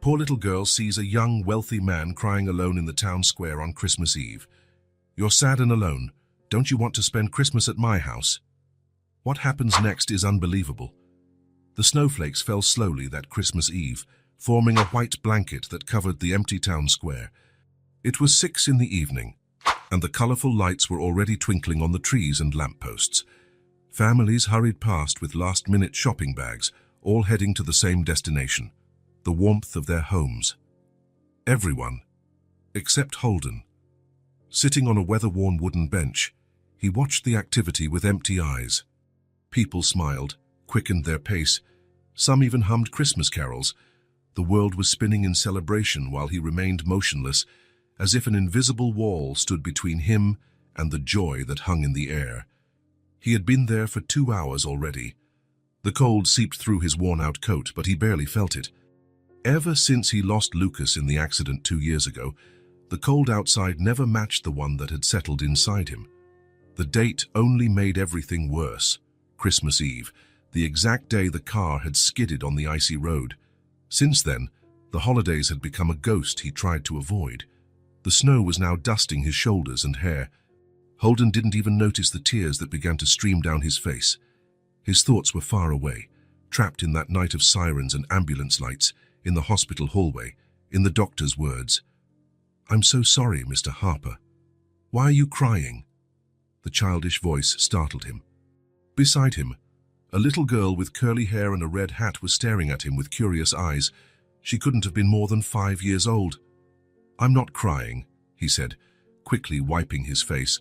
Poor little girl sees a young, wealthy man crying alone in the town square on Christmas Eve. You're sad and alone. Don't you want to spend Christmas at my house? What happens next is unbelievable. The snowflakes fell slowly that Christmas Eve, forming a white blanket that covered the empty town square. It was 6 in the evening, and the colorful lights were already twinkling on the trees and lampposts. Families hurried past with last-minute shopping bags, all heading to the same destination, the warmth of their homes. Everyone, except Holden. Sitting on a weather-worn wooden bench, he watched the activity with empty eyes. People smiled, quickened their pace. Some even hummed Christmas carols. The world was spinning in celebration while he remained motionless, as if an invisible wall stood between him and the joy that hung in the air. He had been there for 2 hours already. The cold seeped through his worn-out coat, but he barely felt it. Ever since he lost Lucas in the accident 2 years ago, the cold outside never matched the one that had settled inside him. The date only made everything worse. Christmas Eve, the exact day the car had skidded on the icy road. Since then, the holidays had become a ghost he tried to avoid. The snow was now dusting his shoulders and hair. Holden didn't even notice the tears that began to stream down his face. His thoughts were far away, trapped in that night of sirens and ambulance lights, in the hospital hallway, in the doctor's words. "I'm so sorry, Mr. Harper. Why are you crying?" The childish voice startled him. Beside him, a little girl with curly hair and a red hat was staring at him with curious eyes. She couldn't have been more than 5 years old. "I'm not crying," he said, quickly wiping his face.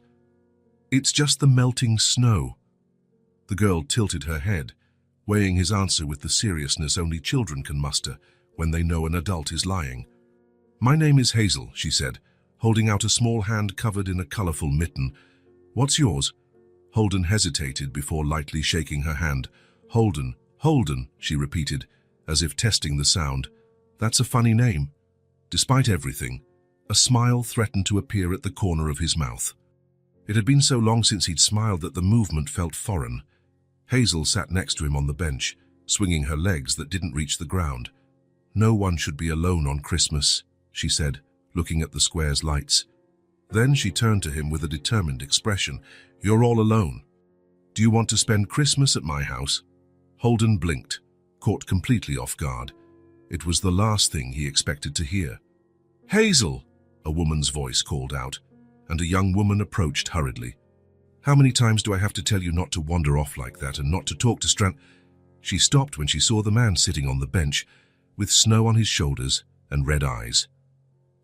"It's just the melting snow." The girl tilted her head, weighing his answer with the seriousness only children can muster when they know an adult is lying. "My name is Hazel," she said, holding out a small hand covered in a colorful mitten. "What's yours?" Holden hesitated before lightly shaking her hand. "Holden, Holden," she repeated, as if testing the sound. "That's a funny name." Despite everything, a smile threatened to appear at the corner of his mouth. It had been so long since he'd smiled that the movement felt foreign. Hazel sat next to him on the bench, swinging her legs that didn't reach the ground. "No one should be alone on Christmas," she said, looking at the square's lights. Then she turned to him with a determined expression. "You're all alone. Do you want to spend Christmas at my house?" Holden blinked, caught completely off guard. It was the last thing he expected to hear. "Hazel!" a woman's voice called out, and a young woman approached hurriedly. "How many times do I have to tell you not to wander off like that and not to talk to Strand—" She stopped when she saw the man sitting on the bench, with snow on his shoulders and red eyes.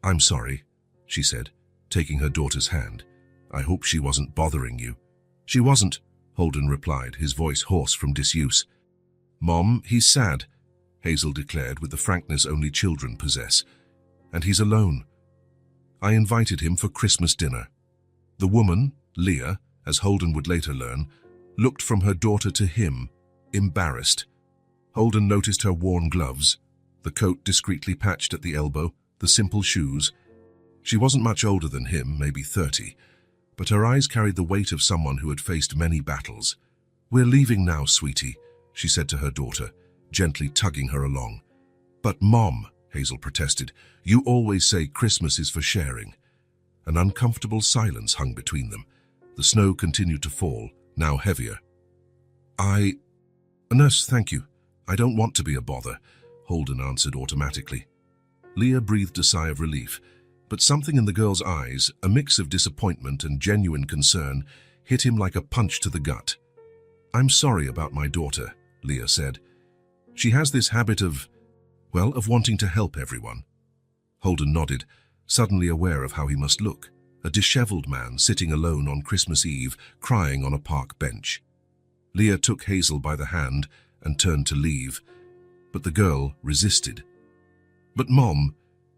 "I'm sorry," she said, taking her daughter's hand. "I hope she wasn't bothering you." "She wasn't," Holden replied, his voice hoarse from disuse. "Mom, he's sad," Hazel declared with the frankness only children possess. "And he's alone. I invited him for Christmas dinner." The woman, Leah, as Holden would later learn, looked from her daughter to him, embarrassed. Holden noticed her worn gloves, the coat discreetly patched at the elbow, the simple shoes. She wasn't much older than him, maybe 30, but her eyes carried the weight of someone who had faced many battles. "We're leaving now, sweetie," she said to her daughter, gently tugging her along. "But Mom," Hazel protested, "you always say Christmas is for sharing." An uncomfortable silence hung between them. The snow continued to fall, now heavier. "Nurse, thank you. I don't want to be a bother," Holden answered automatically. Leah breathed a sigh of relief, but something in the girl's eyes, a mix of disappointment and genuine concern, hit him like a punch to the gut. "I'm sorry about my daughter," Leah said. "She has this habit of wanting to help everyone." Holden nodded, suddenly aware of how he must look, a disheveled man sitting alone on Christmas Eve, crying on a park bench. Leah took Hazel by the hand and turned to leave, but the girl resisted. "But Mom,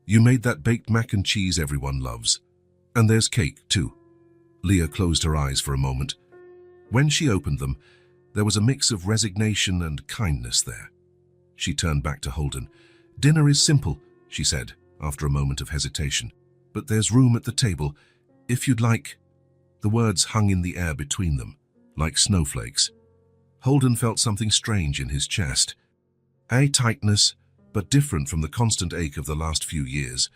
you made that baked mac and cheese everyone loves. And there's cake, too." Leah closed her eyes for a moment. When she opened them, there was a mix of resignation and kindness there. She turned back to Holden. "Dinner is simple," she said, after a moment of hesitation. "But there's room at the table, if you'd like." The words hung in the air between them, like snowflakes. Holden felt something strange in his chest. A tightness, but different from the constant ache of the last few years.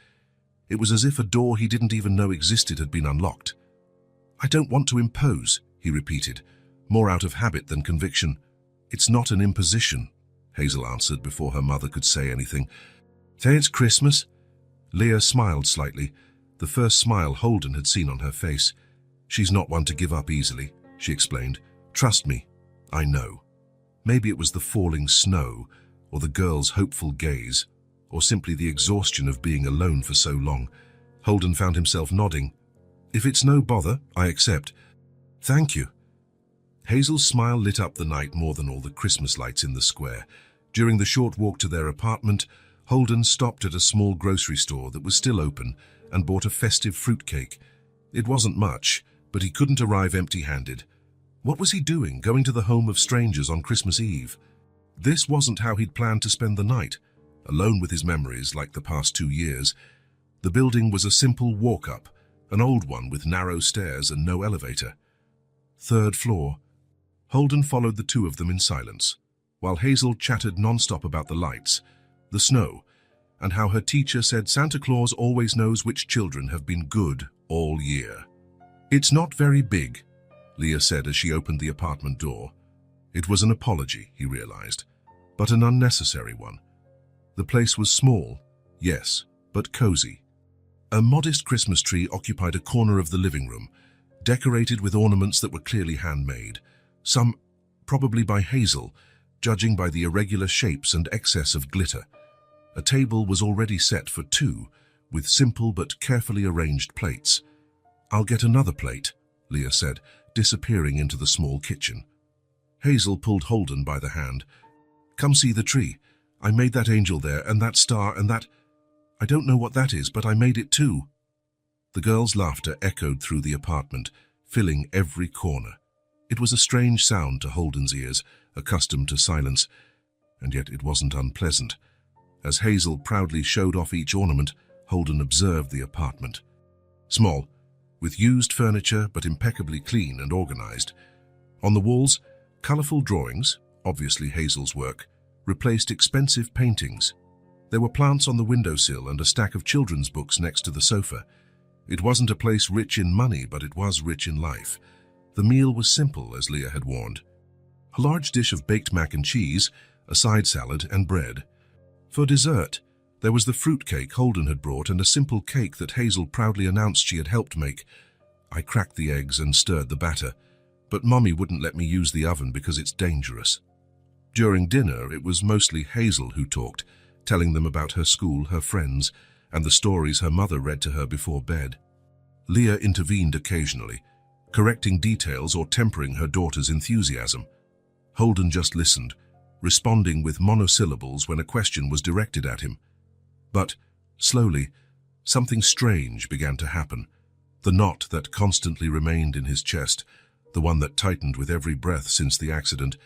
It was as if a door he didn't even know existed had been unlocked. "I don't want to impose," he repeated, more out of habit than conviction. "It's not an imposition," Hazel answered before her mother could say anything. "Say it's Christmas." Leah smiled slightly, the first smile Holden had seen on her face. "She's not one to give up easily," she explained. "Trust me, I know." Maybe it was the falling snow, or the girl's hopeful gaze, or simply the exhaustion of being alone for so long. Holden found himself nodding. "If it's no bother, I accept." "Thank you." Hazel's smile lit up the night more than all the Christmas lights in the square. During the short walk to their apartment, Holden stopped at a small grocery store that was still open and bought a festive fruitcake. It wasn't much, but he couldn't arrive empty-handed. What was he doing, going to the home of strangers on Christmas Eve? This wasn't how he'd planned to spend the night, alone with his memories like the past 2 years. The building was a simple walk-up, an old one with narrow stairs and no elevator. 3rd floor. Holden followed the two of them in silence, while Hazel chattered non-stop about the lights, the snow, and how her teacher said Santa Claus always knows which children have been good all year. "It's not very big," Leah said as she opened the apartment door. It was an apology, he realized, but an unnecessary one. The place was small, yes, but cozy. A modest Christmas tree occupied a corner of the living room, decorated with ornaments that were clearly handmade, some probably by Hazel, judging by the irregular shapes and excess of glitter. A table was already set for 2, with simple but carefully arranged plates. "I'll get another plate," Leah said, disappearing into the small kitchen. Hazel pulled Holden by the hand. "Come see the tree. I made that angel there, and that star, and that... I don't know what that is, but I made it too." The girl's laughter echoed through the apartment, filling every corner. It was a strange sound to Holden's ears, accustomed to silence, and yet it wasn't unpleasant. As Hazel proudly showed off each ornament, Holden observed the apartment. Small, with used furniture but impeccably clean and organized. On the walls, colorful drawings, obviously Hazel's work, replaced expensive paintings. There were plants on the windowsill and a stack of children's books next to the sofa. It wasn't a place rich in money, but it was rich in life. The meal was simple, as Leah had warned. A large dish of baked mac and cheese, a side salad, and bread. For dessert, there was the fruitcake Holden had brought and a simple cake that Hazel proudly announced she had helped make. "I cracked the eggs and stirred the batter, but Mommy wouldn't let me use the oven because it's dangerous." During dinner, it was mostly Hazel who talked, telling them about her school, her friends, and the stories her mother read to her before bed. Leah intervened occasionally, correcting details or tempering her daughter's enthusiasm. Holden just listened, responding with monosyllables when a question was directed at him. But, slowly, something strange began to happen. The knot that constantly remained in his chest, the one that tightened with every breath since the accident,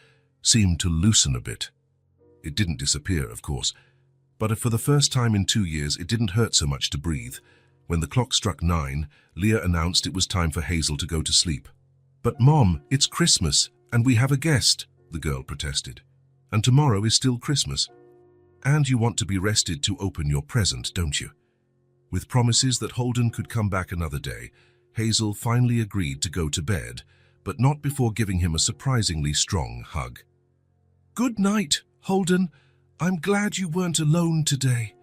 seemed to loosen a bit. It didn't disappear, of course, but for the first time in 2 years it didn't hurt so much to breathe. When the clock struck 9, Leah announced it was time for Hazel to go to sleep. "But Mom, it's Christmas, and we have a guest," the girl protested. "And tomorrow is still Christmas. And you want to be rested to open your present, don't you?" With promises that Holden could come back another day, Hazel finally agreed to go to bed, but not before giving him a surprisingly strong hug. "Good night, Holden. I'm glad you weren't alone today."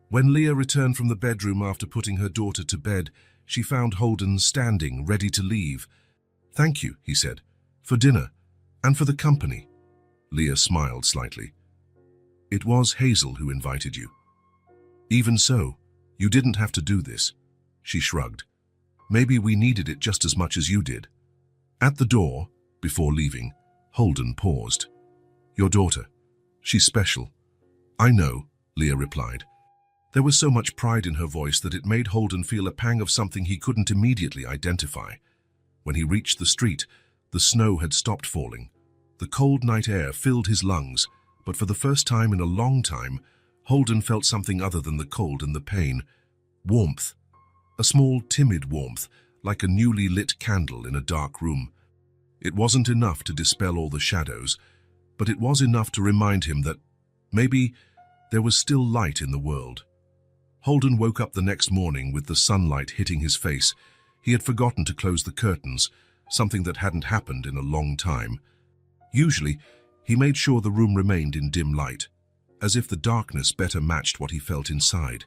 When Leah returned from the bedroom after putting her daughter to bed, she found Holden standing, ready to leave. "Thank you," he said, "for dinner, and for the company." Leah smiled slightly. "It was Hazel who invited you." "Even so, you didn't have to do this." She shrugged. "Maybe we needed it just as much as you did." At the door, before leaving, Holden paused. "Your daughter, she's special." "I know," Leah replied. There was so much pride in her voice that it made Holden feel a pang of something he couldn't immediately identify. When he reached the street, the snow had stopped falling. The cold night air filled his lungs, but for the first time in a long time, Holden felt something other than the cold and the pain. Warmth. A small, timid warmth, like a newly lit candle in a dark room. It wasn't enough to dispel all the shadows, but it was enough to remind him that maybe There was still light in the world. Holden woke up the next morning with the sunlight hitting his face. He had forgotten to close the curtains, something that hadn't happened in a long time. Usually, he made sure the room remained in dim light, as if the darkness better matched what he felt inside.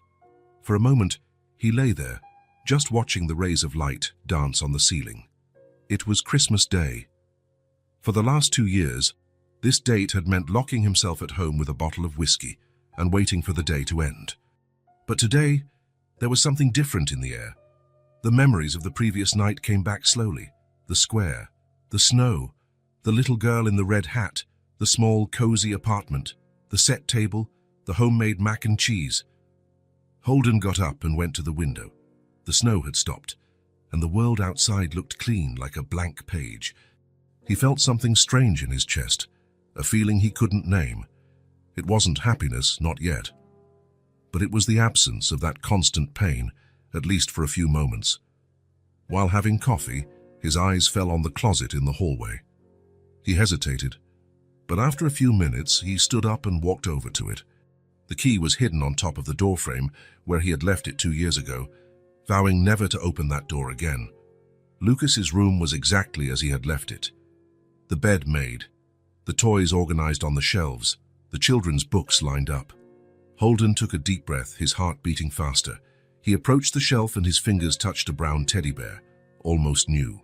For a moment, he lay there, just watching the rays of light dance on the ceiling. It was Christmas Day. For the last 2 years, this date had meant locking himself at home with a bottle of whiskey and waiting for the day to end. But today, there was something different in the air. The memories of the previous night came back slowly. The square, the snow, the little girl in the red hat, the small, cozy apartment, the set table, the homemade mac and cheese. Holden got up and went to the window. The snow had stopped, and the world outside looked clean like a blank page. He felt something strange in his chest, a feeling he couldn't name. It wasn't happiness, not yet. But it was the absence of that constant pain, at least for a few moments. While having coffee, his eyes fell on the closet in the hallway. He hesitated, but after a few minutes he stood up and walked over to it. The key was hidden on top of the doorframe where he had left it 2 years ago, vowing never to open that door again. Lucas's room was exactly as he had left it. The bed made, the toys organized on the shelves, the children's books lined up. Holden took a deep breath, his heart beating faster. He approached the shelf and his fingers touched a brown teddy bear, almost new.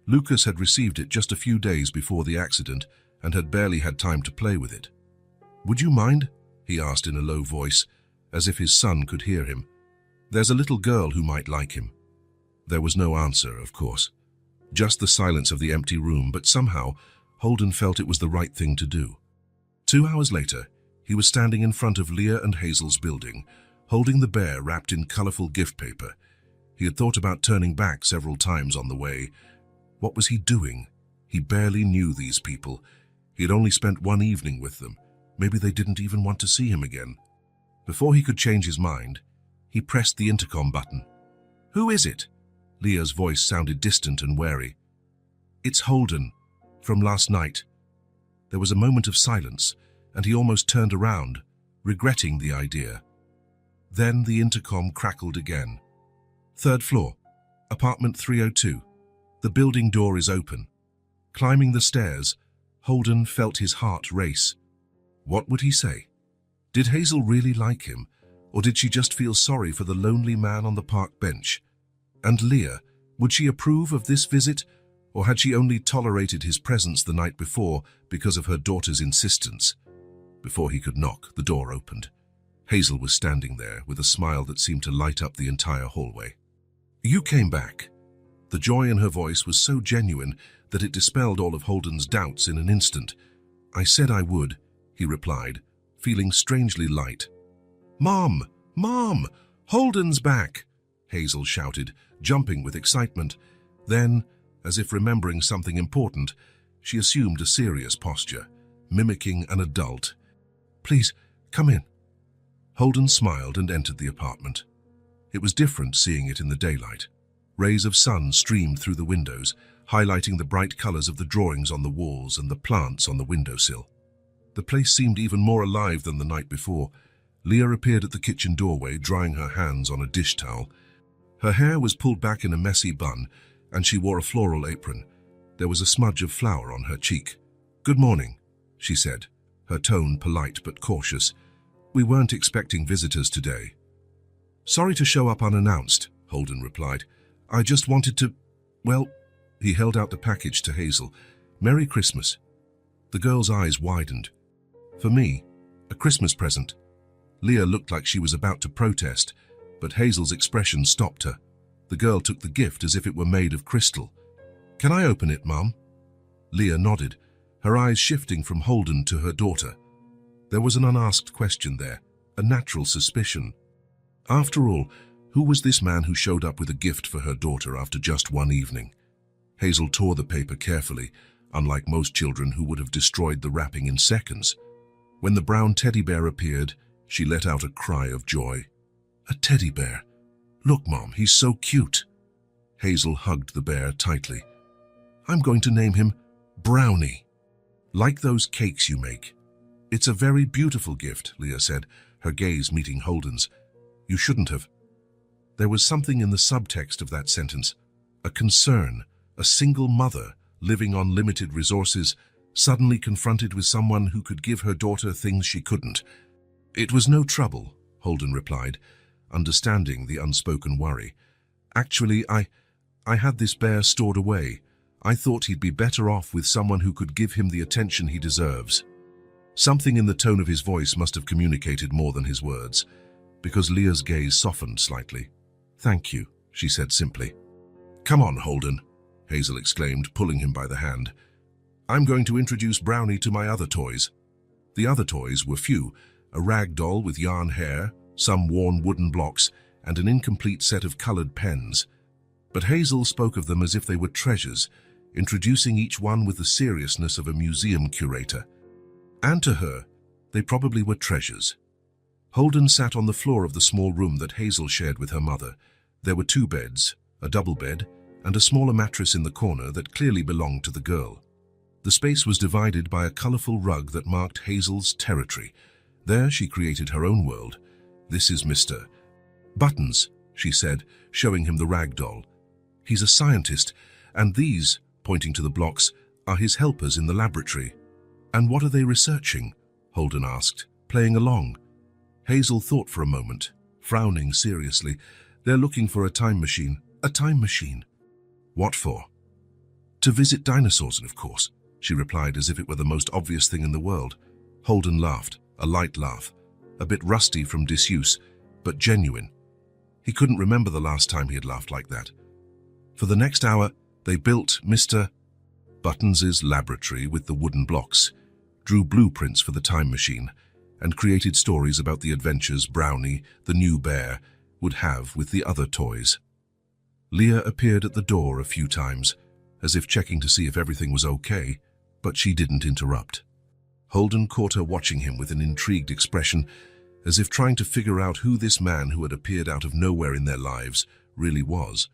Lucas had received it just a few days before the accident and had barely had time to play with it. "Would you mind?" he asked in a low voice, as if his son could hear him. "There's a little girl who might like him." There was no answer, of course. Just the silence of the empty room, but somehow Holden felt it was the right thing to do. 2 hours later, he was standing in front of Leah and Hazel's building, holding the bear wrapped in colorful gift paper. He had thought about turning back several times on the way. What was he doing? He barely knew these people. He had only spent one evening with them. Maybe they didn't even want to see him again. Before he could change his mind, he pressed the intercom button. "Who is it?" Leah's voice sounded distant and wary. "It's Holden, from last night." There was a moment of silence, and he almost turned around, regretting the idea. Then the intercom crackled again. "Third floor, apartment 302. The building door is open." Climbing the stairs, Holden felt his heart race. What would he say? Did Hazel really like him, or did she just feel sorry for the lonely man on the park bench? And Leah, would she approve of this visit, or had she only tolerated his presence the night before because of her daughter's insistence? Before he could knock, the door opened. Hazel was standing there with a smile that seemed to light up the entire hallway. "You came back." The joy in her voice was so genuine that it dispelled all of Holden's doubts in an instant. "I said I would," he replied, feeling strangely light. "Mom! Mom! Holden's back!" Hazel shouted, jumping with excitement. Then, as if remembering something important, she assumed a serious posture, mimicking an adult. "Please, come in." Holden smiled and entered the apartment. It was different seeing it in the daylight. Rays of sun streamed through the windows, highlighting the bright colors of the drawings on the walls and the plants on the windowsill. The place seemed even more alive than the night before. Leah appeared at the kitchen doorway, drying her hands on a dish towel. Her hair was pulled back in a messy bun, and she wore a floral apron. There was a smudge of flour on her cheek. "Good morning," she said, her tone polite but cautious. "We weren't expecting visitors today." "Sorry to show up unannounced," Holden replied. "I just wanted to, well," he held out the package to Hazel. "Merry Christmas." The girl's eyes widened. "For me, a Christmas present." Leah looked like she was about to protest, but Hazel's expression stopped her. The girl took the gift as if it were made of crystal. "Can I open it, Mum?" Leah nodded, her eyes shifting from Holden to her daughter. There was an unasked question there, a natural suspicion. After all, who was this man who showed up with a gift for her daughter after just one evening? Hazel tore the paper carefully, unlike most children who would have destroyed the wrapping in seconds. When the brown teddy bear appeared, she let out a cry of joy. "A teddy bear! Look, Mom, he's so cute." Hazel hugged the bear tightly. "I'm going to name him Brownie. Like those cakes you make." "It's a very beautiful gift," Leah said, her gaze meeting Holden's. "You shouldn't have." There was something in the subtext of that sentence, a concern, a single mother living on limited resources, suddenly confronted with someone who could give her daughter things she couldn't. "It was no trouble," Holden replied, understanding the unspoken worry. "Actually, I had this bear stored away. I thought he'd be better off with someone who could give him the attention he deserves." Something in the tone of his voice must have communicated more than his words, because Leah's gaze softened slightly. "Thank you," she said simply. "Come on, Holden," Hazel exclaimed, pulling him by the hand. "I'm going to introduce Brownie to my other toys." The other toys were few: a rag doll with yarn hair, some worn wooden blocks, and an incomplete set of colored pens. But Hazel spoke of them as if they were treasures, introducing each one with the seriousness of a museum curator. And to her, they probably were treasures. Holden sat on the floor of the small room that Hazel shared with her mother. There were 2 beds, a double bed, and a smaller mattress in the corner that clearly belonged to the girl. The space was divided by a colorful rug that marked Hazel's territory. There she created her own world. "This is Mr. Buttons," she said, showing him the rag doll. "He's a scientist, and these," pointing to the blocks, "are his helpers in the laboratory." "And what are they researching?" Holden asked, playing along. Hazel thought for a moment, frowning seriously. "They're looking for a time machine." "A time machine? What for?" "To visit dinosaurs, of course," she replied as if it were the most obvious thing in the world. Holden laughed, a light laugh, a bit rusty from disuse, but genuine. He couldn't remember the last time he had laughed like that. For the next hour, they built Mr. Buttons's laboratory with the wooden blocks, drew blueprints for the time machine, and created stories about the adventures Brownie, the new bear, would have with the other toys. Leah appeared at the door a few times, as if checking to see if everything was okay, but she didn't interrupt. Holden caught her watching him with an intrigued expression, as if trying to figure out who this man who had appeared out of nowhere in their lives really was.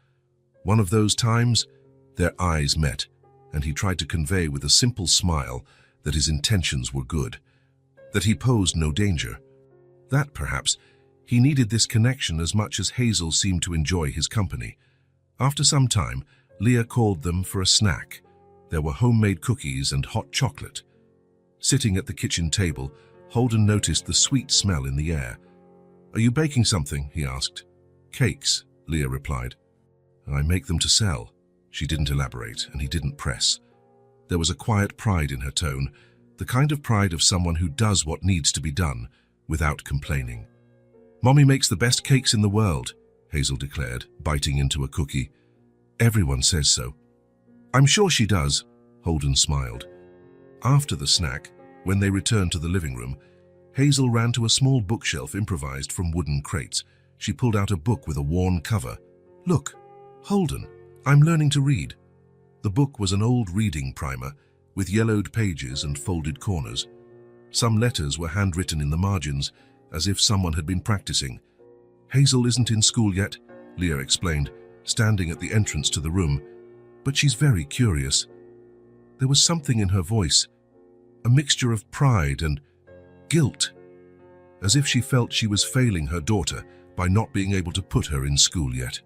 One of those times, their eyes met, and he tried to convey with a simple smile that his intentions were good, that he posed no danger. That, perhaps, he needed this connection as much as Hazel seemed to enjoy his company. After some time, Leah called them for a snack. There were homemade cookies and hot chocolate. Sitting at the kitchen table, Holden noticed the sweet smell in the air. "Are you baking something?" he asked. "Cakes," Leah replied. "I make them to sell." She didn't elaborate, and he didn't press. There was a quiet pride in her tone, the kind of pride of someone who does what needs to be done, without complaining. "Mommy makes the best cakes in the world," Hazel declared, biting into a cookie. "Everyone says so." "I'm sure she does," Holden smiled. After the snack, when they returned to the living room, Hazel ran to a small bookshelf improvised from wooden crates. She pulled out a book with a worn cover. "Look, Holden, I'm learning to read." The book was an old reading primer, with yellowed pages and folded corners. Some letters were handwritten in the margins, as if someone had been practicing. "Hazel isn't in school yet," Leah explained, standing at the entrance to the room, "but she's very curious." There was something in her voice, a mixture of pride and guilt, as if she felt she was failing her daughter by not being able to put her in school yet.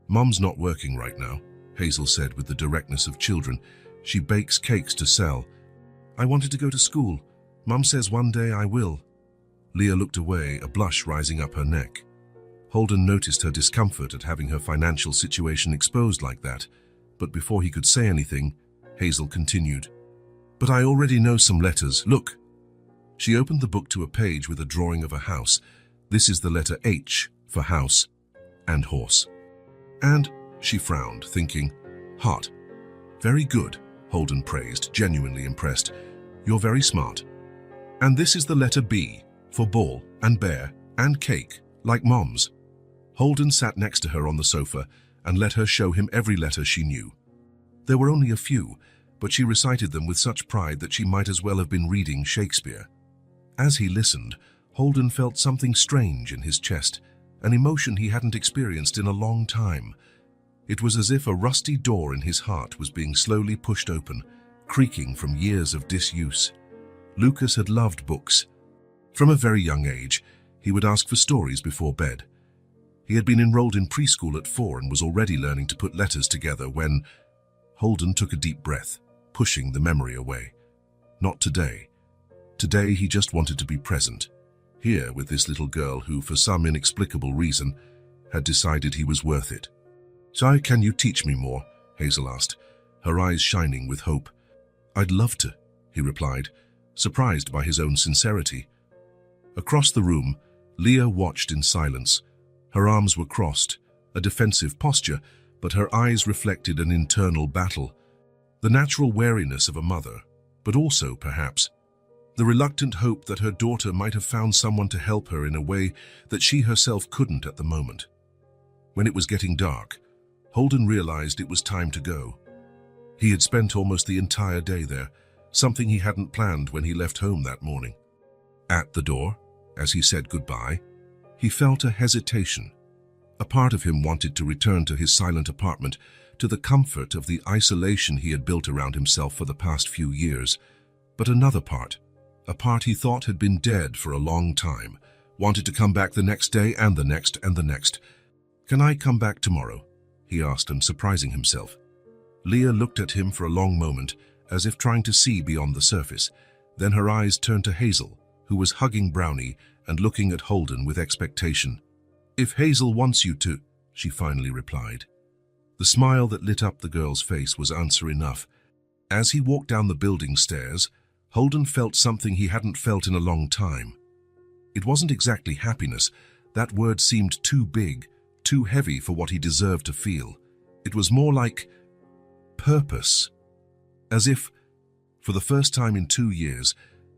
"Mom's not working right now," Hazel said with the directness of children. "She bakes cakes to sell." "I wanted to go to school. Mom says one day I will." Leah looked away, a blush rising up her neck. Holden noticed her discomfort at having her financial situation exposed like that, but before he could say anything, Hazel continued. "But I already know some letters. Look." She opened the book to a page with a drawing of a house. "This is the letter H for house and horse." "And," she frowned, thinking, "heart." "Very good," Holden praised, genuinely impressed. "You're very smart." "And this is the letter B for ball and bear and cake, like Mom's." Holden sat next to her on the sofa and let her show him every letter she knew. There were only a few, but she recited them with such pride that she might as well have been reading Shakespeare. As he listened, Holden felt something strange in his chest, an emotion he hadn't experienced in a long time. It was as if a rusty door in his heart was being slowly pushed open, creaking from years of disuse. Lucas had loved books. From a very young age, he would ask for stories before bed. He had been enrolled in preschool at 4 and was already learning to put letters together when Holden took a deep breath, pushing the memory away. Not today. Today he just wanted to be present, here with this little girl who, for some inexplicable reason, had decided he was worth it. "So, can you teach me more?" Hazel asked, her eyes shining with hope. "I'd love to," he replied, surprised by his own sincerity. Across the room, Leah watched in silence. Her arms were crossed, a defensive posture, but her eyes reflected an internal battle. The natural wariness of a mother, but also, perhaps, the reluctant hope that her daughter might have found someone to help her in a way that she herself couldn't at the moment. When it was getting dark, Holden realized it was time to go. He had spent almost the entire day there, something he hadn't planned when he left home that morning. At the door, as he said goodbye, he felt a hesitation. A part of him wanted to return to his silent apartment, to the comfort of the isolation he had built around himself for the past few years. But another part, a part he thought had been dead for a long time, wanted to come back the next day and the next and the next. "Can I come back tomorrow?" he asked him, surprising himself. Leah looked at him for a long moment, as if trying to see beyond the surface. Then her eyes turned to Hazel, who was hugging Brownie and looking at Holden with expectation. "If Hazel wants you to," she finally replied. The smile that lit up the girl's face was answer enough. As he walked down the building stairs, Holden felt something he hadn't felt in a long time. It wasn't exactly happiness. That word seemed too big, too heavy for what he deserved to feel. It was more like purpose. As if, for the first time in 2 years,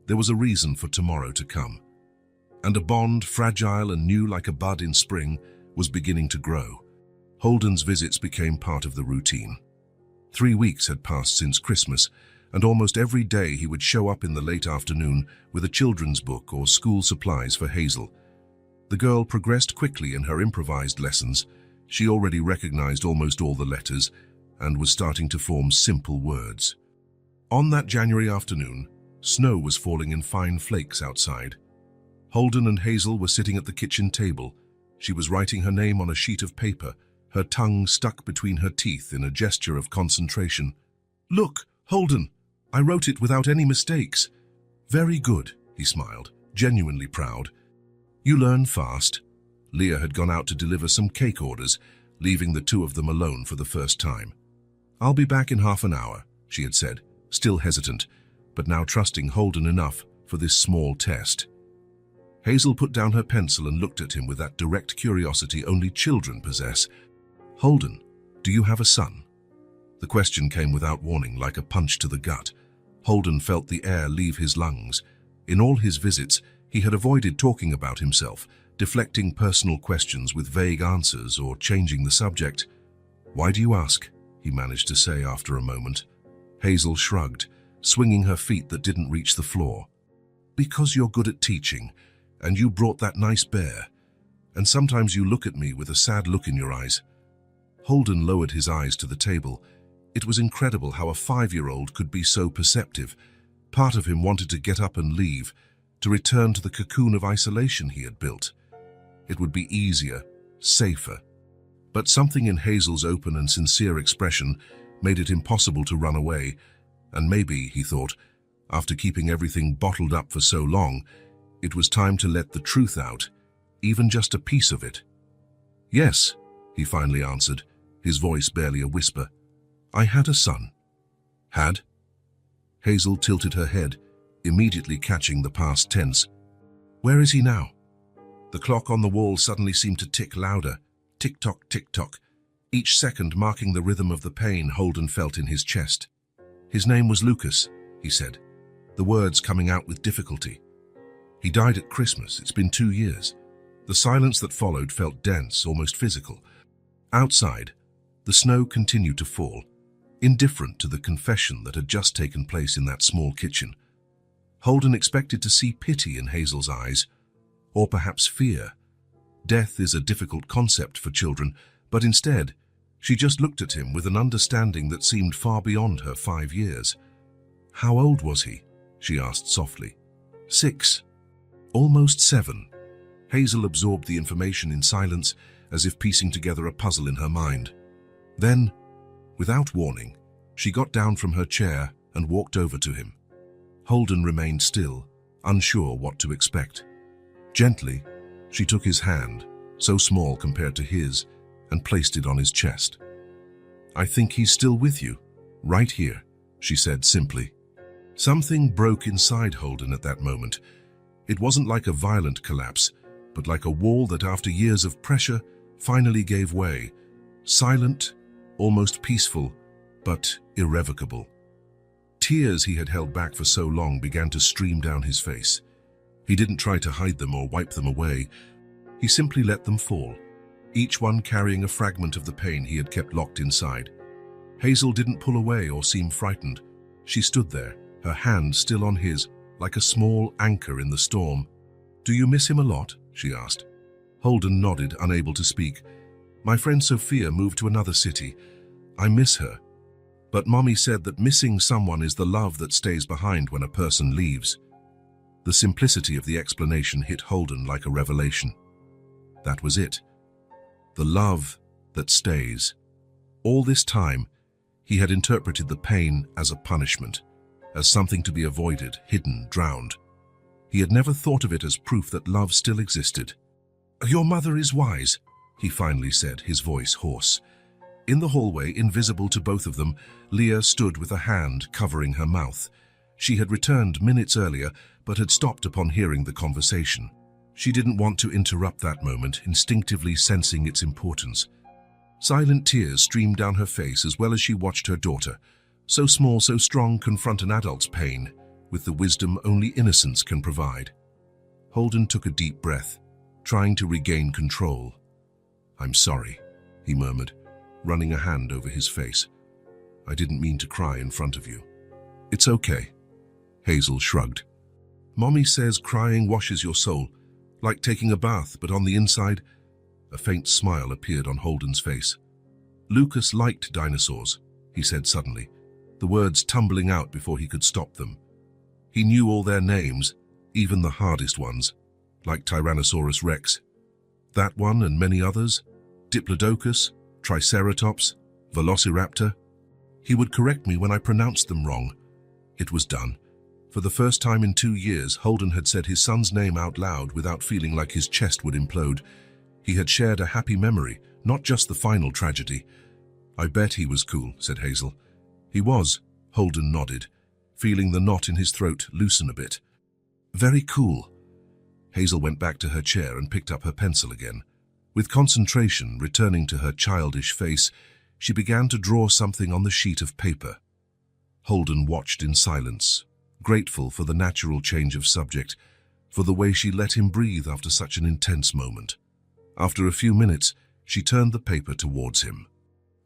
there was a reason for tomorrow to come. And a bond, fragile and new like a bud in spring, was beginning to grow. Holden's visits became part of the routine. 3 weeks had passed since Christmas, and almost every day he would show up in the late afternoon with a children's book or school supplies for Hazel. The girl progressed quickly in her improvised lessons. She already recognized almost all the letters and was starting to form simple words. On that January afternoon, snow was falling in fine flakes outside. Holden and Hazel were sitting at the kitchen table. She was writing her name on a sheet of paper, her tongue stuck between her teeth in a gesture of concentration. "Look, Holden, I wrote it without any mistakes." "Very good," he smiled, genuinely proud. "You learn fast." Leah had gone out to deliver some cake orders, leaving the two of them alone for the first time. "I'll be back in half an hour," she had said, still hesitant, but now trusting Holden enough for this small test. Hazel put down her pencil and looked at him with that direct curiosity only children possess. "Holden, do you have a son?" The question came without warning, like a punch to the gut. Holden felt the air leave his lungs. In all his visits, he had avoided talking about himself, deflecting personal questions with vague answers or changing the subject. "Why do you ask?" he managed to say after a moment. Hazel shrugged, swinging her feet that didn't reach the floor. "Because you're good at teaching, and you brought that nice bear. And sometimes you look at me with a sad look in your eyes." Holden lowered his eyes to the table. It was incredible how a 5-year-old could be so perceptive. Part of him wanted to get up and leave, to return to the cocoon of isolation he had built. It would be easier, safer. But something in Hazel's open and sincere expression made it impossible to run away, and maybe, he thought, after keeping everything bottled up for so long, it was time to let the truth out, even just a piece of it. "Yes," he finally answered, his voice barely a whisper. "I had a son." "Had?" Hazel tilted her head, immediately catching the past tense. "Where is he now?" The clock on the wall suddenly seemed to tick louder, tick-tock, tick-tock, each second marking the rhythm of the pain Holden felt in his chest. "His name was Lucas," he said, the words coming out with difficulty. "He died at Christmas. It's been 2 years." The silence that followed felt dense, almost physical. Outside, the snow continued to fall, indifferent to the confession that had just taken place in that small kitchen. Holden expected to see pity in Hazel's eyes, or perhaps fear. Death is a difficult concept for children, but instead, she just looked at him with an understanding that seemed far beyond her 5 years. "How old was he?" she asked softly. 6. Almost 7. Hazel absorbed the information in silence, as if piecing together a puzzle in her mind. Then, without warning, she got down from her chair and walked over to him. Holden remained still, unsure what to expect. Gently, she took his hand, so small compared to his, and placed it on his chest. "I think he's still with you, right here," she said simply. Something broke inside Holden at that moment. It wasn't like a violent collapse, but like a wall that after years of pressure finally gave way. Silent, almost peaceful, but irrevocable. Tears he had held back for so long began to stream down his face. He didn't try to hide them or wipe them away. He simply let them fall, each one carrying a fragment of the pain he had kept locked inside. Hazel didn't pull away or seem frightened. She stood there, her hand still on his, like a small anchor in the storm. "Do you miss him a lot?" she asked. Holden nodded, unable to speak. "My friend Sophia moved to another city. I miss her. But Mommy said that missing someone is the love that stays behind when a person leaves." The simplicity of the explanation hit Holden like a revelation. That was it. The love that stays. All this time, he had interpreted the pain as a punishment, as something to be avoided, hidden, drowned. He had never thought of it as proof that love still existed. "Your mother is wise," he finally said, his voice hoarse. In the hallway, invisible to both of them, Leah stood with a hand covering her mouth. She had returned minutes earlier, but had stopped upon hearing the conversation. She didn't want to interrupt that moment, instinctively sensing its importance. Silent tears streamed down her face as well as she watched her daughter, so small, so strong, confront an adult's pain with the wisdom only innocence can provide. Holden took a deep breath, trying to regain control. "I'm sorry," he murmured, running a hand over his face. "I didn't mean to cry in front of you." "It's okay," Hazel shrugged. "Mommy says crying washes your soul, like taking a bath, but on the inside..." A faint smile appeared on Holden's face. "Lucas liked dinosaurs," he said suddenly, the words tumbling out before he could stop them. He knew all their names, even the hardest ones, like Tyrannosaurus rex. That one and many others, Diplodocus, Triceratops, Velociraptor. He would correct me when I pronounced them wrong. It was done. For the first time in 2 years, Holden had said his son's name out loud without feeling like his chest would implode. He had shared a happy memory, not just the final tragedy. "I bet he was cool," said Hazel. "He was," Holden nodded, feeling the knot in his throat loosen a bit. "Very cool." Hazel went back to her chair and picked up her pencil again. With concentration returning to her childish face, she began to draw something on the sheet of paper. Holden watched in silence, grateful for the natural change of subject, for the way she let him breathe after such an intense moment. After a few minutes, she turned the paper towards him.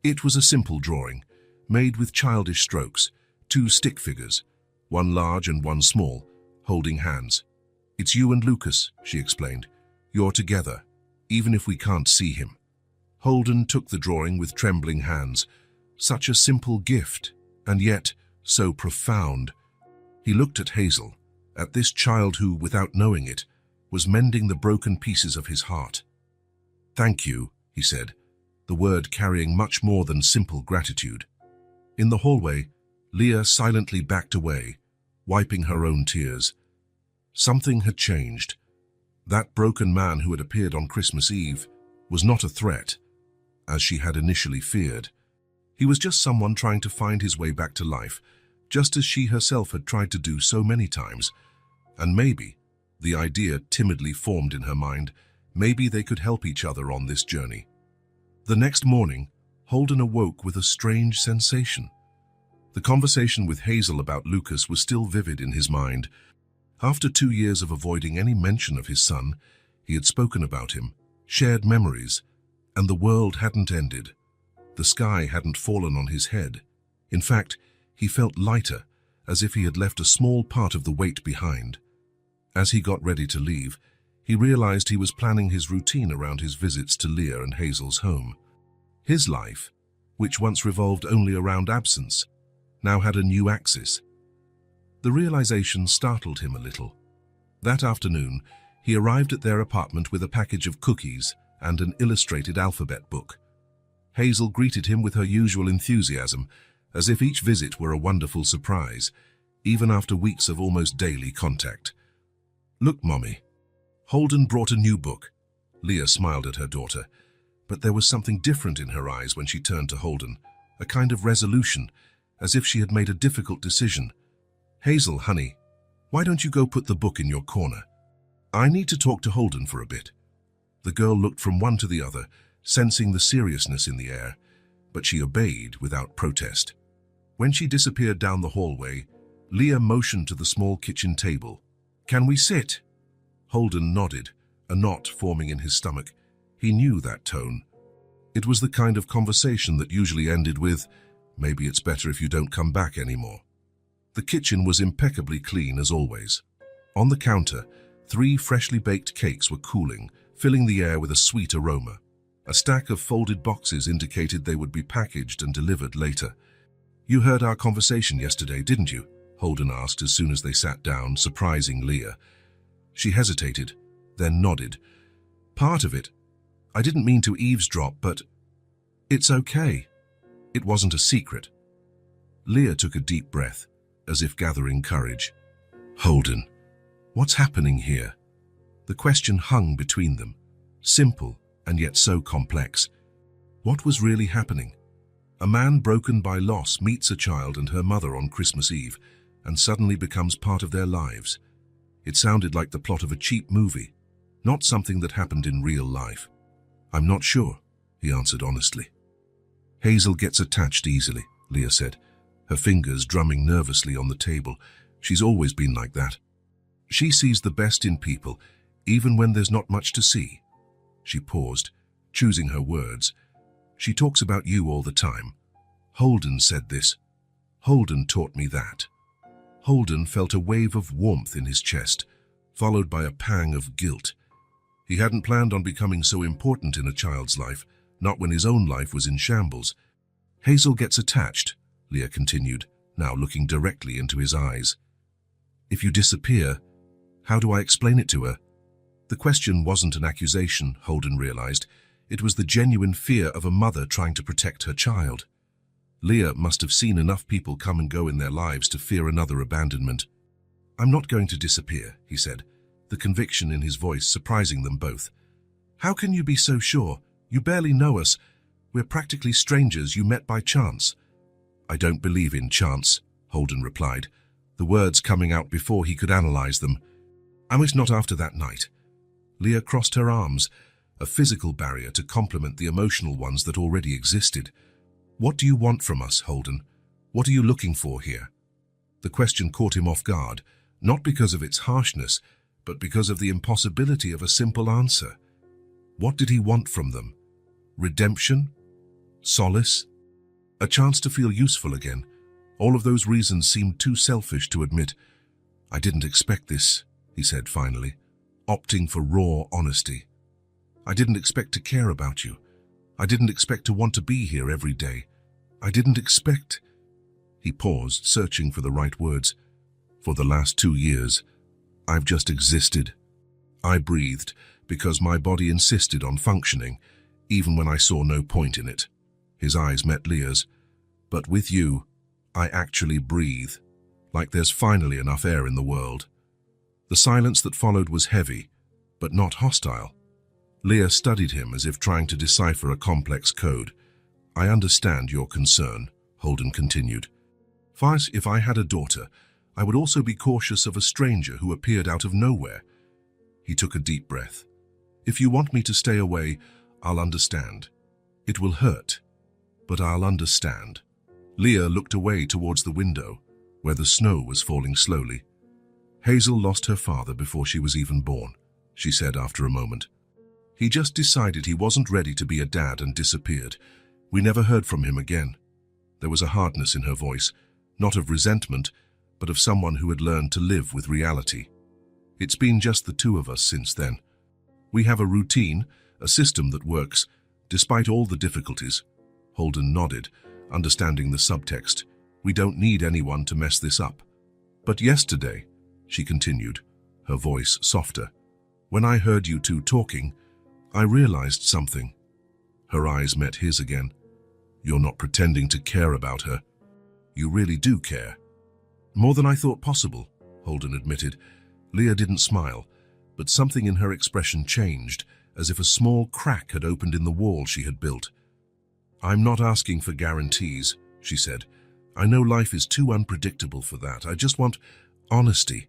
It was a simple drawing, made with childish strokes, 2 stick figures, one large and one small, holding hands. "It's you and Lucas," she explained. "You're together, even if we can't see him." Holden took the drawing with trembling hands. Such a simple gift, and yet so profound. He looked at Hazel, at this child who, without knowing it, was mending the broken pieces of his heart. "Thank you," he said, the word carrying much more than simple gratitude. In the hallway, Leah silently backed away, wiping her own tears. Something had changed. That broken man who had appeared on Christmas Eve was not a threat, as she had initially feared. He was just someone trying to find his way back to life, just as she herself had tried to do so many times. And maybe, the idea timidly formed in her mind, maybe they could help each other on this journey. The next morning, Holden awoke with a strange sensation. The conversation with Hazel about Lucas was still vivid in his mind. After 2 years of avoiding any mention of his son, he had spoken about him, shared memories, and the world hadn't ended. The sky hadn't fallen on his head. In fact, he felt lighter, as if he had left a small part of the weight behind. As he got ready to leave, he realized he was planning his routine around his visits to Leah and Hazel's home. His life, which once revolved only around absence, now had a new axis. The realization startled him a little. That afternoon, he arrived at their apartment with a package of cookies and an illustrated alphabet book. Hazel greeted him with her usual enthusiasm, as if each visit were a wonderful surprise, even after weeks of almost daily contact. "Look, Mommy, Holden brought a new book." Leah smiled at her daughter, but there was something different in her eyes when she turned to Holden, a kind of resolution, as if she had made a difficult decision. "Hazel, honey, why don't you go put the book in your corner? I need to talk to Holden for a bit." The girl looked from one to the other, sensing the seriousness in the air, but she obeyed without protest. When she disappeared down the hallway, Leah motioned to the small kitchen table. "Can we sit?" Holden nodded, a knot forming in his stomach. He knew that tone. It was the kind of conversation that usually ended with, "Maybe it's better if you don't come back anymore." The kitchen was impeccably clean as always. On the counter, 3 freshly baked cakes were cooling, filling the air with a sweet aroma. A stack of folded boxes indicated they would be packaged and delivered later. "You heard our conversation yesterday, didn't you?" Holden asked as soon as they sat down, surprising Leah. She hesitated, then nodded. "Part of it. I didn't mean to eavesdrop, but it's okay. It wasn't a secret." Leah took a deep breath, as if gathering courage. "Holden, what's happening here?" The question hung between them, simple and yet so complex. What was really happening? A man broken by loss meets a child and her mother on Christmas Eve, and suddenly becomes part of their lives. It sounded like the plot of a cheap movie, not something that happened in real life. "I'm not sure," he answered honestly. "Hazel gets attached easily," Leah said, her fingers drumming nervously on the table. "She's always been like that. She sees the best in people, even when there's not much to see." She paused, choosing her words. "She talks about you all the time. Holden said this. Holden taught me that." Holden felt a wave of warmth in his chest, followed by a pang of guilt. He hadn't planned on becoming so important in a child's life, not when his own life was in shambles. "Hazel gets attached," Leah continued, now looking directly into his eyes. "If you disappear, how do I explain it to her?" The question wasn't an accusation, Holden realized. It was the genuine fear of a mother trying to protect her child. Leah must have seen enough people come and go in their lives to fear another abandonment. "I'm not going to disappear," he said, the conviction in his voice surprising them both. "How can you be so sure? You barely know us. We're practically strangers you met by chance." "I don't believe in chance," Holden replied, the words coming out before he could analyze them. "I was not after that night." Leah crossed her arms, a physical barrier to complement the emotional ones that already existed. "What do you want from us, Holden? What are you looking for here?" The question caught him off guard, not because of its harshness, but because of the impossibility of a simple answer. What did he want from them? Redemption? Solace? A chance to feel useful again? All of those reasons seemed too selfish to admit. "I didn't expect this," he said finally, opting for raw honesty. "I didn't expect to care about you. I didn't expect to want to be here every day. I didn't expect—" He paused, searching for the right words. "For the last 2 years, I've just existed. I breathed because my body insisted on functioning, even when I saw no point in it." His eyes met Leah's. "But with you, I actually breathe, like there's finally enough air in the world." The silence that followed was heavy, but not hostile. Leah studied him as if trying to decipher a complex code. "I understand your concern," Holden continued. If I had a daughter, I would also be cautious of a stranger who appeared out of nowhere." He took a deep breath. "If you want me to stay away, I'll understand. It will hurt, but I'll understand." Leah looked away towards the window, where the snow was falling slowly. "Hazel lost her father before she was even born," she said after a moment. "He just decided he wasn't ready to be a dad and disappeared. We never heard from him again." There was a hardness in her voice, not of resentment, but of someone who had learned to live with reality. "It's been just the 2 of us since then. We have a routine, a system that works, despite all the difficulties." Holden nodded, understanding the subtext. "We don't need anyone to mess this up." But yesterday, she continued, her voice softer, when I heard you two talking, I realized something. Her eyes met his again. You're not pretending to care about her. You really do care. More than I thought possible, Holden admitted. Leah didn't smile, but something in her expression changed, as if a small crack had opened in the wall she had built. I'm not asking for guarantees, she said. I know life is too unpredictable for that. I just want honesty.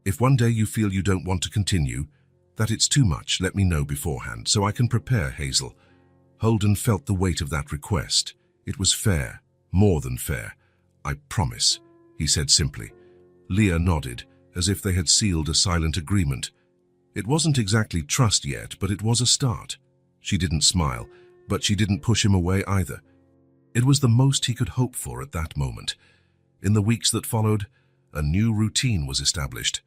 If one day you feel you don't want to continue, that it's too much, let me know beforehand, so I can prepare, Hazel. Holden felt the weight of that request. It was fair, more than fair. I promise, he said simply. Leah nodded, as if they had sealed a silent agreement. It wasn't exactly trust yet, but it was a start. She didn't smile, but she didn't push him away either. It was the most he could hope for at that moment. In the weeks that followed, a new routine was established.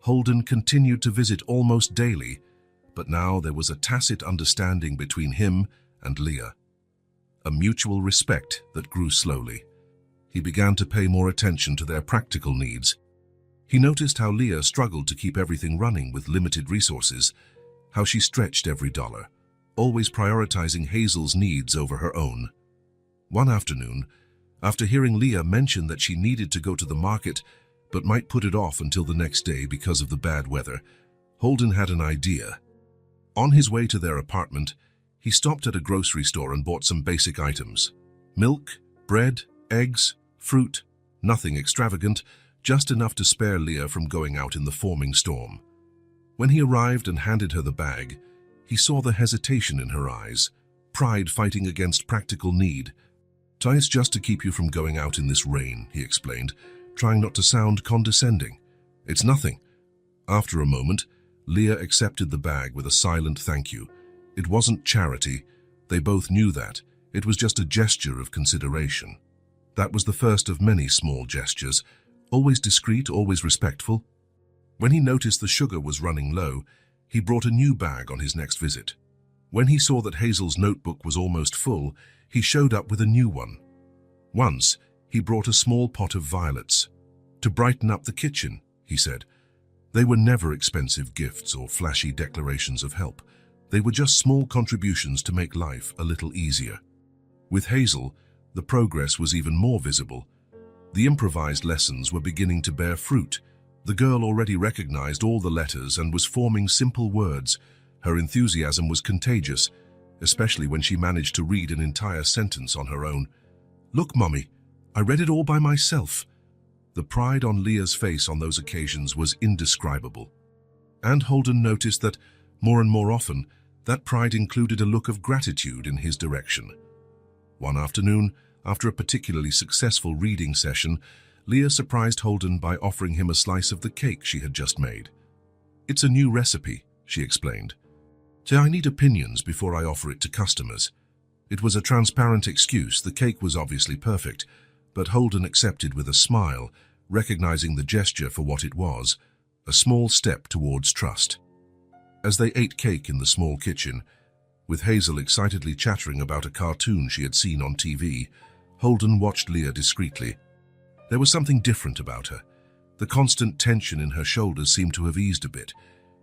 Holden continued to visit almost daily, but now there was a tacit understanding between him and Leah. A mutual respect that grew slowly. He began to pay more attention to their practical needs. He noticed how Leah struggled to keep everything running with limited resources, how she stretched every dollar, always prioritizing Hazel's needs over her own. One afternoon, after hearing Leah mention that she needed to go to the market but might put it off until the next day because of the bad weather, Holden had an idea. On his way to their apartment, he stopped at a grocery store and bought some basic items. Milk, bread, eggs, fruit, nothing extravagant, just enough to spare Leah from going out in the forming storm. When he arrived and handed her the bag, he saw the hesitation in her eyes, pride fighting against practical need. It's just to keep you from going out in this rain, he explained, trying not to sound condescending. It's nothing. After a moment, Leah accepted the bag with a silent thank you. It wasn't charity. They both knew that. It was just a gesture of consideration. That was the first of many small gestures, always discreet, always respectful. When he noticed the sugar was running low, he brought a new bag on his next visit. When he saw that Hazel's notebook was almost full, he showed up with a new one. Once, he brought a small pot of violets. To brighten up the kitchen, he said. They were never expensive gifts or flashy declarations of help. They were just small contributions to make life a little easier. With Hazel, the progress was even more visible. The improvised lessons were beginning to bear fruit. The girl already recognized all the letters and was forming simple words. Her enthusiasm was contagious, especially when she managed to read an entire sentence on her own. Look, Mummy, I read it all by myself. The pride on Leah's face on those occasions was indescribable. And Holden noticed that, more and more often, that pride included a look of gratitude in his direction. One afternoon, after a particularly successful reading session, Leah surprised Holden by offering him a slice of the cake she had just made. It's a new recipe, she explained. I need opinions before I offer it to customers. It was a transparent excuse. The cake was obviously perfect, but Holden accepted with a smile, recognizing the gesture for what it was, a small step towards trust. As they ate cake in the small kitchen, with Hazel excitedly chattering about a cartoon she had seen on TV, Holden watched Leah discreetly. There was something different about her. The constant tension in her shoulders seemed to have eased a bit.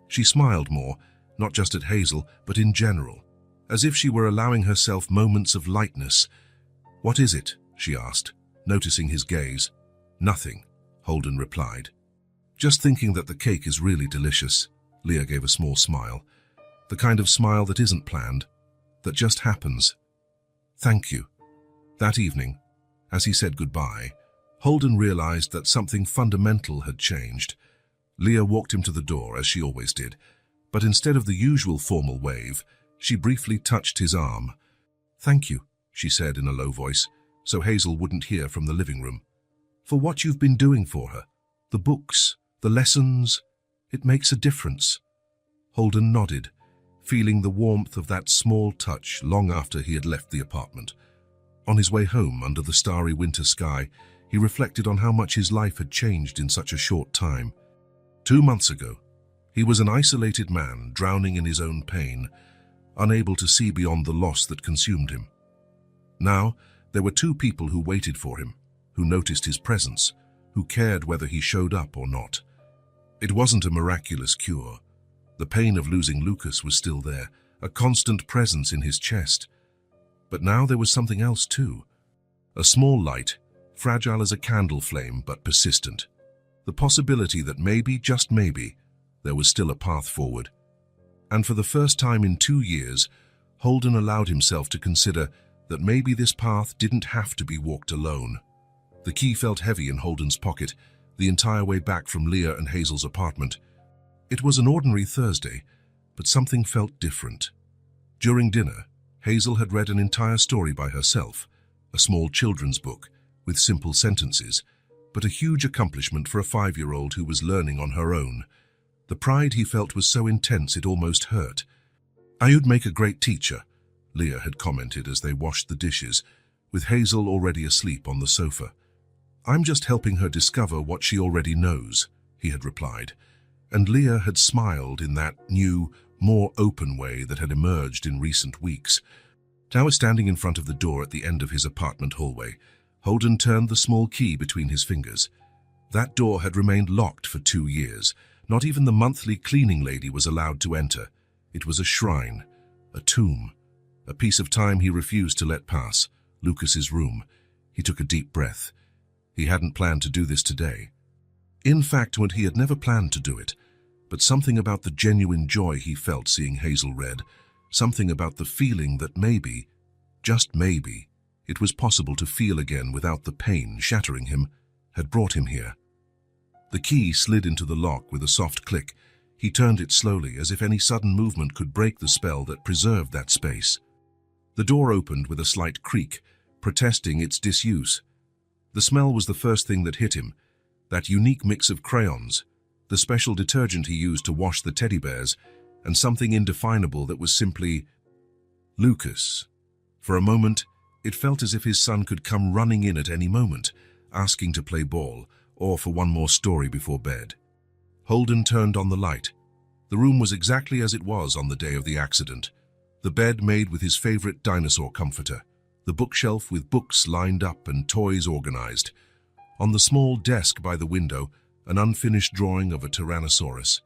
She smiled more, not just at Hazel, but in general, as if she were allowing herself moments of lightness. What is it? She asked, noticing his gaze. Nothing, Holden replied. Just thinking that the cake is really delicious. Leah gave a small smile. The kind of smile that isn't planned, that just happens. Thank you. That evening, as he said goodbye, Holden realized that something fundamental had changed. Leah walked him to the door, as she always did, but instead of the usual formal wave, she briefly touched his arm. Thank you, she said in a low voice, so Hazel wouldn't hear from the living room. For what you've been doing for her. The books, the lessons, it makes a difference. Holden nodded, feeling the warmth of that small touch long after he had left the apartment. On his way home under the starry winter sky, he reflected on how much his life had changed in such a short time. 2 months ago, he was an isolated man drowning in his own pain, unable to see beyond the loss that consumed him. Now, there were 2 people who waited for him, who noticed his presence, who who cared whether he showed up or not. It wasn't a miraculous cure. The pain of losing Lucas was still there, a constant presence in his chest. But now there was something else too. A small light, fragile as a candle flame but persistent. The possibility that maybe, just maybe, there was still a path forward. And for the first time in 2 years, Holden allowed himself to consider that maybe this path didn't have to be walked alone. The key felt heavy in Holden's pocket the entire way back from Leah and Hazel's apartment. It was an ordinary Thursday, but something felt different. During dinner, Hazel had read an entire story by herself, a small children's book with simple sentences, but a huge accomplishment for a 5-year-old who was learning on her own. The pride he felt was so intense it almost hurt. "You'd make a great teacher," Leah had commented as they washed the dishes, with Hazel already asleep on the sofa. "I'm just helping her discover what she already knows," he had replied, and Leah had smiled in that new, more open way that had emerged in recent weeks. Now standing in front of the door at the end of his apartment hallway, Holden turned the small key between his fingers. That door had remained locked for 2 years. Not even the monthly cleaning lady was allowed to enter. It was a shrine, a tomb, a piece of time he refused to let pass. Lucas's room. He took a deep breath. He hadn't planned to do this today. In fact, he had never planned to do it, but something about the genuine joy he felt seeing Hazel read, something about the feeling that maybe, just maybe, it was possible to feel again without the pain shattering him, had brought him here. The key slid into the lock with a soft click. He turned it slowly, as if any sudden movement could break the spell that preserved that space. The door opened with a slight creak, protesting its disuse. The smell was the first thing that hit him, that unique mix of crayons, the special detergent he used to wash the teddy bears, and something indefinable that was simply Lucas. For a moment, it felt as if his son could come running in at any moment, asking to play ball, or for one more story before bed. Holden turned on the light. The room was exactly as it was on the day of the accident. The bed made with his favorite dinosaur comforter, the bookshelf with books lined up and toys organized. On the small desk by the window, an unfinished drawing of a Tyrannosaurus.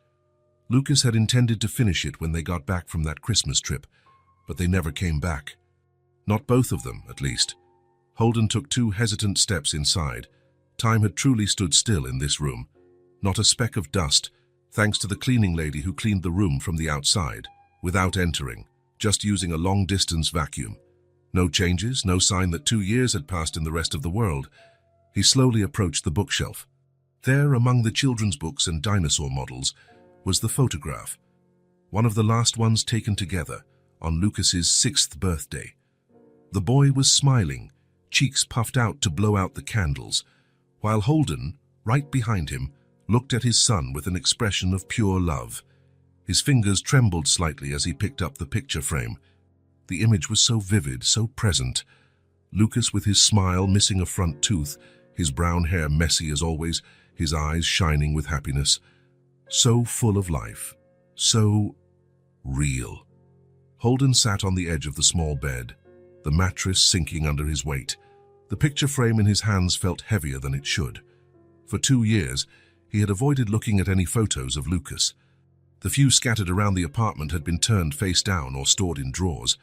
Lucas had intended to finish it when they got back from that Christmas trip, but they never came back. Not both of them, at least. Holden took 2 hesitant steps inside. Time had truly stood still in this room. Not a speck of dust, thanks to the cleaning lady who cleaned the room from the outside, without entering, just using a long-distance vacuum. No changes, no sign that 2 years had passed in the rest of the world. He slowly approached the bookshelf. There, among the children's books and dinosaur models, was the photograph, one of the last ones taken together on Lucas's 6th birthday. The boy was smiling, cheeks puffed out to blow out the candles, while Holden, right behind him, looked at his son with an expression of pure love. His fingers trembled slightly as he picked up the picture frame. The image was so vivid, so present. Lucas with his smile missing a front tooth, his brown hair messy as always, his eyes shining with happiness. So full of life, so real. Holden sat on the edge of the small bed, the mattress sinking under his weight. The picture frame in his hands felt heavier than it should. For 2 years, he had avoided looking at any photos of Lucas. The few scattered around the apartment had been turned face down or stored in drawers.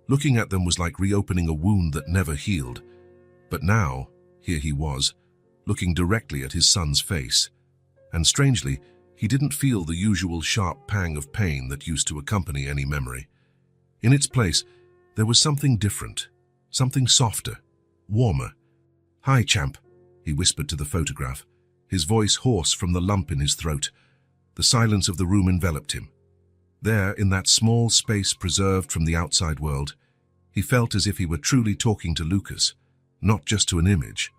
Looking at them was like reopening a wound that never healed. But now, here he was, looking directly at his son's face. And strangely, he didn't feel the usual sharp pang of pain that used to accompany any memory. In its place, there was something different, something softer, warmer. "Hi, champ," he whispered to the photograph, his voice hoarse from the lump in his throat. The silence of the room enveloped him. There, in that small space preserved from the outside world, he felt as if he were truly talking to Lucas, not just to an image.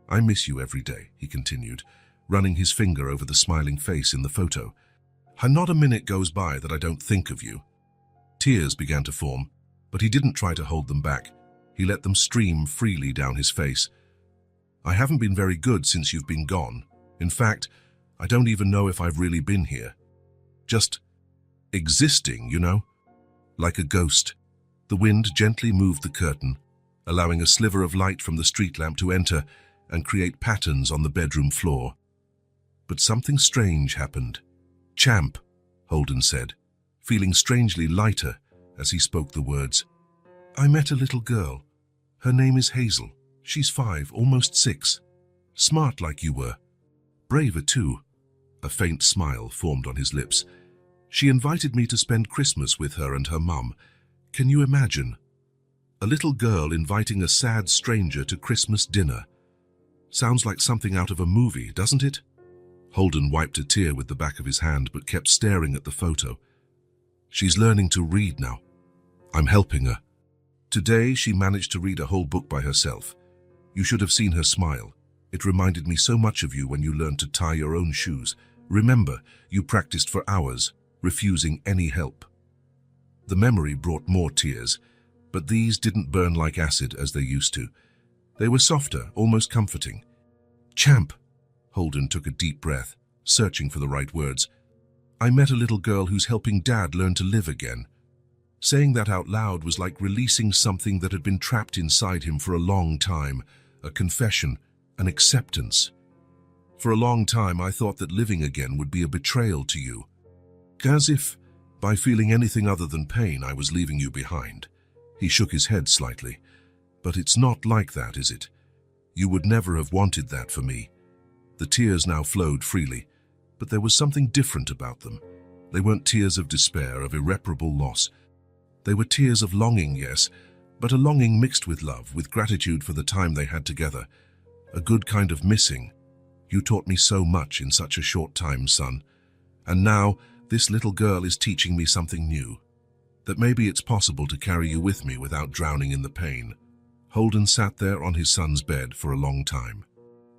"I miss you every day," he continued, running his finger over the smiling face in the photo. "Not a minute goes by that I don't think of you." Tears began to form, but he didn't try to hold them back. He let them stream freely down his face. "I haven't been very good since you've been gone. In fact, I don't even know if I've really been here. Just existing, you know? Like a ghost." The wind gently moved the curtain, allowing a sliver of light from the street lamp to enter, and create patterns on the bedroom floor. But something strange happened. "Champ," Holden said, feeling strangely lighter as he spoke the words. "I met a little girl. Her name is Hazel. She's 5, almost 6. Smart like you were. Braver too." A faint smile formed on his lips. "She invited me to spend Christmas with her and her mum. Can you imagine? A little girl inviting a sad stranger to Christmas dinner. Sounds like something out of a movie, doesn't it?" Holden wiped a tear with the back of his hand but kept staring at the photo. "She's learning to read now. I'm helping her. Today she managed to read a whole book by herself. You should have seen her smile. It reminded me so much of you when you learned to tie your own shoes. Remember, you practiced for hours, refusing any help." The memory brought more tears, but these didn't burn like acid as they used to. They were softer, almost comforting. "Champ," Holden took a deep breath, searching for the right words. "I met a little girl who's helping Dad learn to live again." Saying that out loud was like releasing something that had been trapped inside him for a long time, a confession, an acceptance. "For a long time I thought that living again would be a betrayal to you. As if, by feeling anything other than pain, I was leaving you behind." He shook his head slightly. "But it's not like that, is it? You would never have wanted that for me." The tears now flowed freely, but there was something different about them. They weren't tears of despair, of irreparable loss. They were tears of longing, yes, but a longing mixed with love, with gratitude for the time they had together. A good kind of missing. "You taught me so much in such a short time, son. And now, this little girl is teaching me something new. That maybe it's possible to carry you with me without drowning in the pain." Holden sat there on his son's bed for a long time,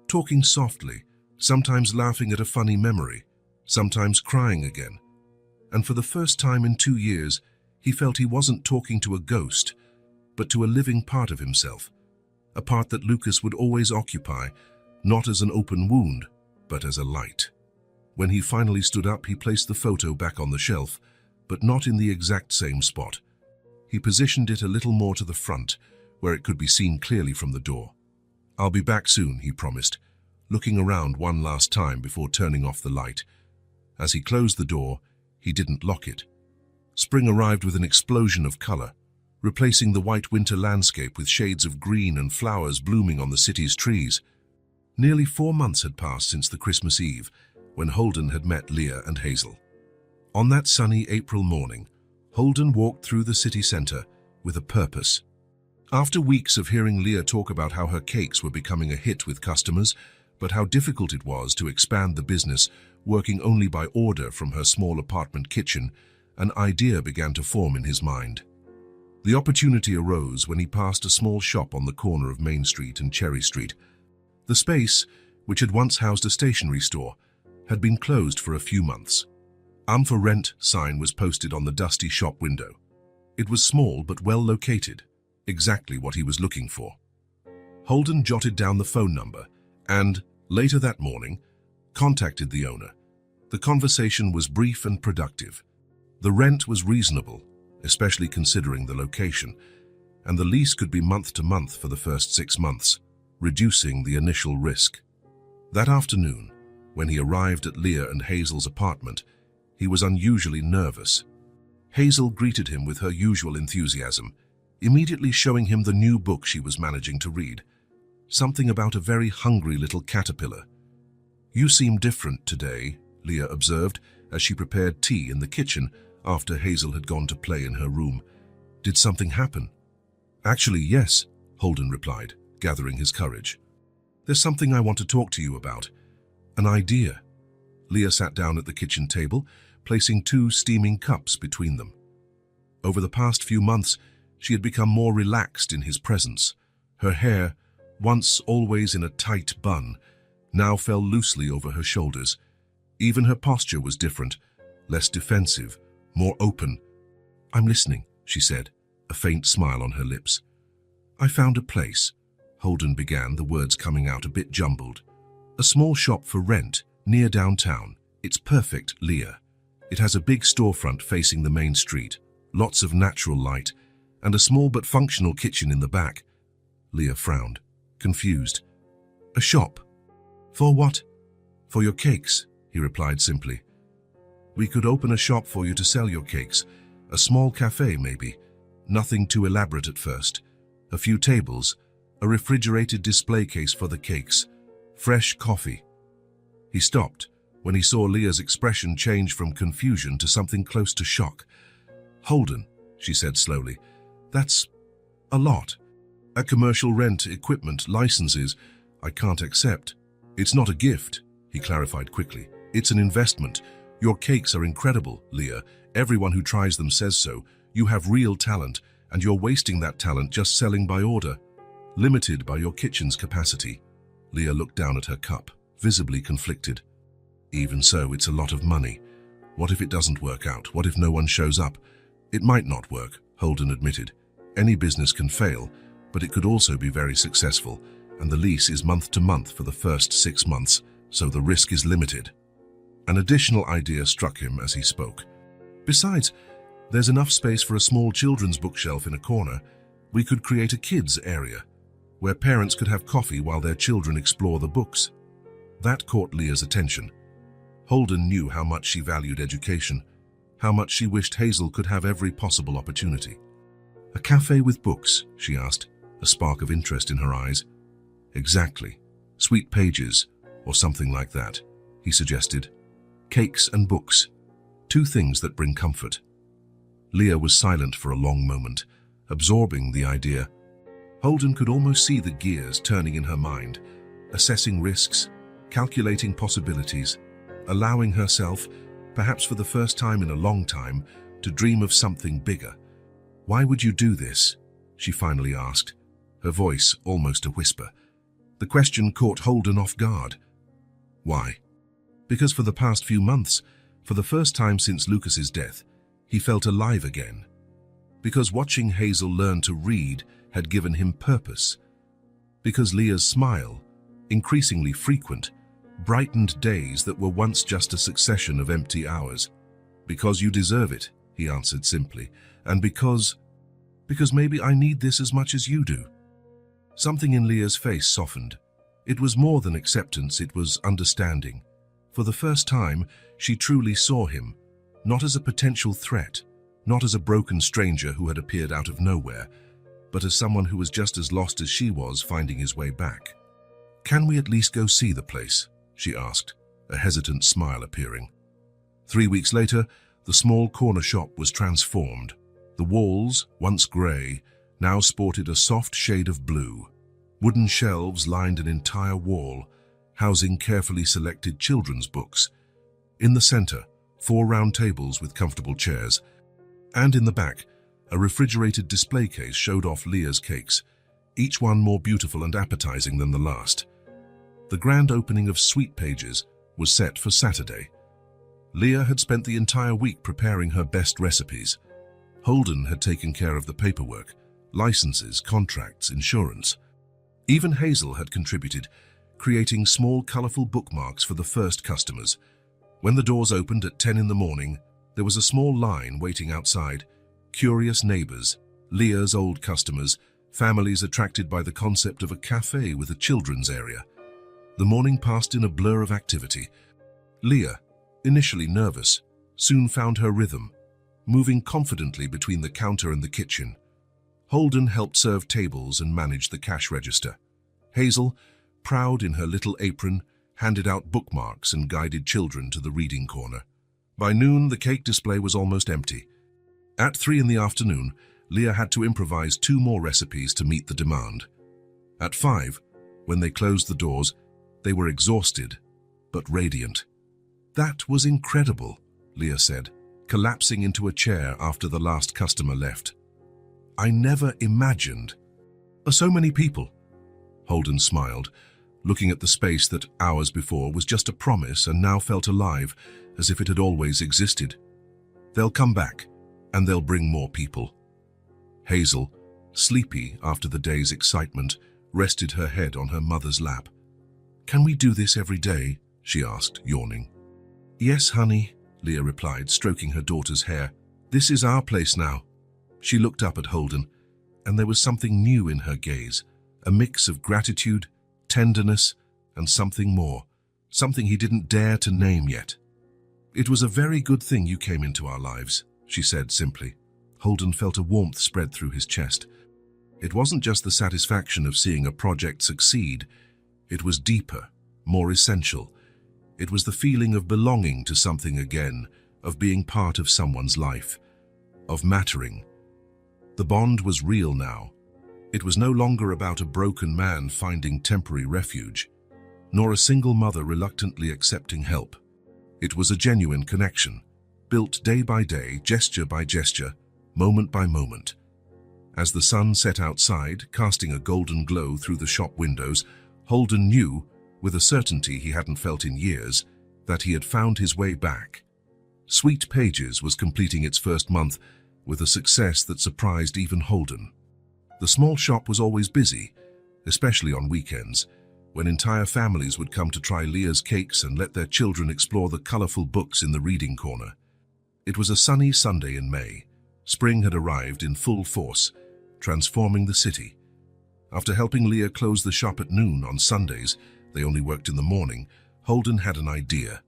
talking softly, sometimes laughing at a funny memory, sometimes crying again. And for the first time in 2 years, he felt he wasn't talking to a ghost, but to a living part of himself, a part that Lucas would always occupy, not as an open wound, but as a light. When he finally stood up, he placed the photo back on the shelf, but not in the exact same spot. He positioned it a little more to the front, where it could be seen clearly from the door. "I'll be back soon," he promised, looking around one last time before turning off the light. As he closed the door, he didn't lock it. Spring arrived with an explosion of color, replacing the white winter landscape with shades of green and flowers blooming on the city's trees. Nearly 4 months had passed since the Christmas Eve, when Holden had met Leah and Hazel. On that sunny April morning, Holden walked through the city center with a purpose. After weeks of hearing Leah talk about how her cakes were becoming a hit with customers, but how difficult it was to expand the business, working only by order from her small apartment kitchen, an idea began to form in his mind. The opportunity arose when he passed a small shop on the corner of Main Street and Cherry Street. The space, which had once housed a stationery store, had been closed for a few months. For rent sign was posted on the dusty shop window. It was small but well located, exactly what he was looking for. Holden jotted down the phone number and, later that morning, contacted the owner. The conversation was brief and productive. The rent was reasonable, especially considering the location, and the lease could be month to month for the first 6 months, reducing the initial risk. That afternoon, when he arrived at Leah and Hazel's apartment, he was unusually nervous. Hazel greeted him with her usual enthusiasm, immediately showing him the new book she was managing to read. Something about a very hungry little caterpillar. "You seem different today," Leah observed as she prepared tea in the kitchen after Hazel had gone to play in her room. "Did something happen?" "Actually, yes," Holden replied, gathering his courage. "There's something I want to talk to you about. An idea." Leah sat down at the kitchen table, placing 2 steaming cups between them. Over the past few months, she had become more relaxed in his presence. Her hair, once always in a tight bun, now fell loosely over her shoulders. Even her posture was different, less defensive, more open. "I'm listening," she said, a faint smile on her lips. "I found a place," Holden began, the words coming out a bit jumbled. "A small shop for rent, near downtown. It's perfect, Leah. It has a big storefront facing the main street, lots of natural light, and a small but functional kitchen in the back." Leah frowned, confused. A shop. For what? For your cakes, he replied simply. We could open a shop for you to sell your cakes. A small cafe, maybe. Nothing too elaborate at first. A few tables, a refrigerated display case for the cakes, fresh coffee. He stopped when he saw Leah's expression change from confusion to something close to shock. Holden, she said slowly, that's a lot. A commercial rent, equipment, licenses, I can't accept. It's not a gift, he clarified quickly. It's an investment. Your cakes are incredible, Leah. Everyone who tries them says so. You have real talent, and you're wasting that talent just selling by order. Limited by your kitchen's capacity. Leah looked down at her cup, visibly conflicted. Even so, it's a lot of money. What if it doesn't work out? What if no one shows up? It might not work, Holden admitted. Any business can fail, but it could also be very successful, and the lease is month to month for the first 6 months, so the risk is limited. An additional idea struck him as he spoke. Besides, there's enough space for a small children's bookshelf in a corner. We could create a kids' area, where parents could have coffee while their children explore the books. That caught Leah's attention. Holden knew how much she valued education, how much she wished Hazel could have every possible opportunity. A cafe with books, she asked, a spark of interest in her eyes. Exactly. Sweet pages, or something like that, he suggested. Cakes and books, two things that bring comfort. Leah was silent for a long moment, absorbing the idea. Holden could almost see the gears turning in her mind, assessing risks, calculating possibilities, allowing herself, perhaps for the first time in a long time, to dream of something bigger. Why would you do this? She finally asked, her voice almost a whisper. The question caught Holden off guard. Why? Because for the past few months, for the first time since Lucas's death, he felt alive again. Because watching Hazel learn to read had given him purpose. Because Leah's smile, increasingly frequent, brightened days that were once just a succession of empty hours. Because you deserve it, he answered simply, and because maybe I need this as much as you do. Something in Leah's face softened. It was more than acceptance, it was understanding. For the first time, she truly saw him, not as a potential threat, not as a broken stranger who had appeared out of nowhere, but as someone who was just as lost as she was finding his way back. Can we at least go see the place? She asked, a hesitant smile appearing. 3 weeks later, the small corner shop was transformed. The walls, once grey, now sported a soft shade of blue. Wooden shelves lined an entire wall, housing carefully selected children's books. In the center, 4 round tables with comfortable chairs, and in the back, a refrigerated display case showed off Leah's cakes, each one more beautiful and appetizing than the last. The grand opening of Sweet Pages was set for Saturday. Leah had spent the entire week preparing her best recipes. Holden had taken care of the paperwork, licenses, contracts, insurance. Even Hazel had contributed, creating small, colorful bookmarks for the first customers. When the doors opened at 10 in the morning, there was a small line waiting outside. Curious neighbors, Leah's old customers, families attracted by the concept of a cafe with a children's area. The morning passed in a blur of activity. Leah, initially nervous, soon found her rhythm, moving confidently between the counter and the kitchen. Holden helped serve tables and manage the cash register. Hazel, proud in her little apron, handed out bookmarks and guided children to the reading corner. By noon, the cake display was almost empty. At 3 in the afternoon, Leah had to improvise 2 more recipes to meet the demand. At 5, when they closed the doors, they were exhausted, but radiant. That was incredible, Leah said, collapsing into a chair after the last customer left. I never imagined. So many people. Holden smiled, looking at the space that hours before was just a promise and now felt alive, as if it had always existed. They'll come back, and they'll bring more people. Hazel, sleepy after the day's excitement, rested her head on her mother's lap. Can we do this every day? She asked, yawning. Yes, honey, Leah replied, stroking her daughter's hair. This is our place now. She looked up at Holden, and there was something new in her gaze, a mix of gratitude, tenderness, and something more, something he didn't dare to name yet. "It was a very good thing you came into our lives," she said simply. Holden felt a warmth spread through his chest. It wasn't just the satisfaction of seeing a project succeed. It was deeper, more essential. It was the feeling of belonging to something again, of being part of someone's life, of mattering. The bond was real now. It was no longer about a broken man finding temporary refuge, nor a single mother reluctantly accepting help. It was a genuine connection, built day by day, gesture by gesture, moment by moment. As the sun set outside, casting a golden glow through the shop windows, Holden knew, with a certainty he hadn't felt in years, that he had found his way back. Sweet Pages was completing its first month with a success that surprised even Holden. The small shop was always busy, especially on weekends, when entire families would come to try Leah's cakes and let their children explore the colorful books in the reading corner. It was a sunny Sunday in May. Spring had arrived in full force, transforming the city. After helping Leah close the shop at noon on Sundays, they only worked in the morning, Holden had an idea.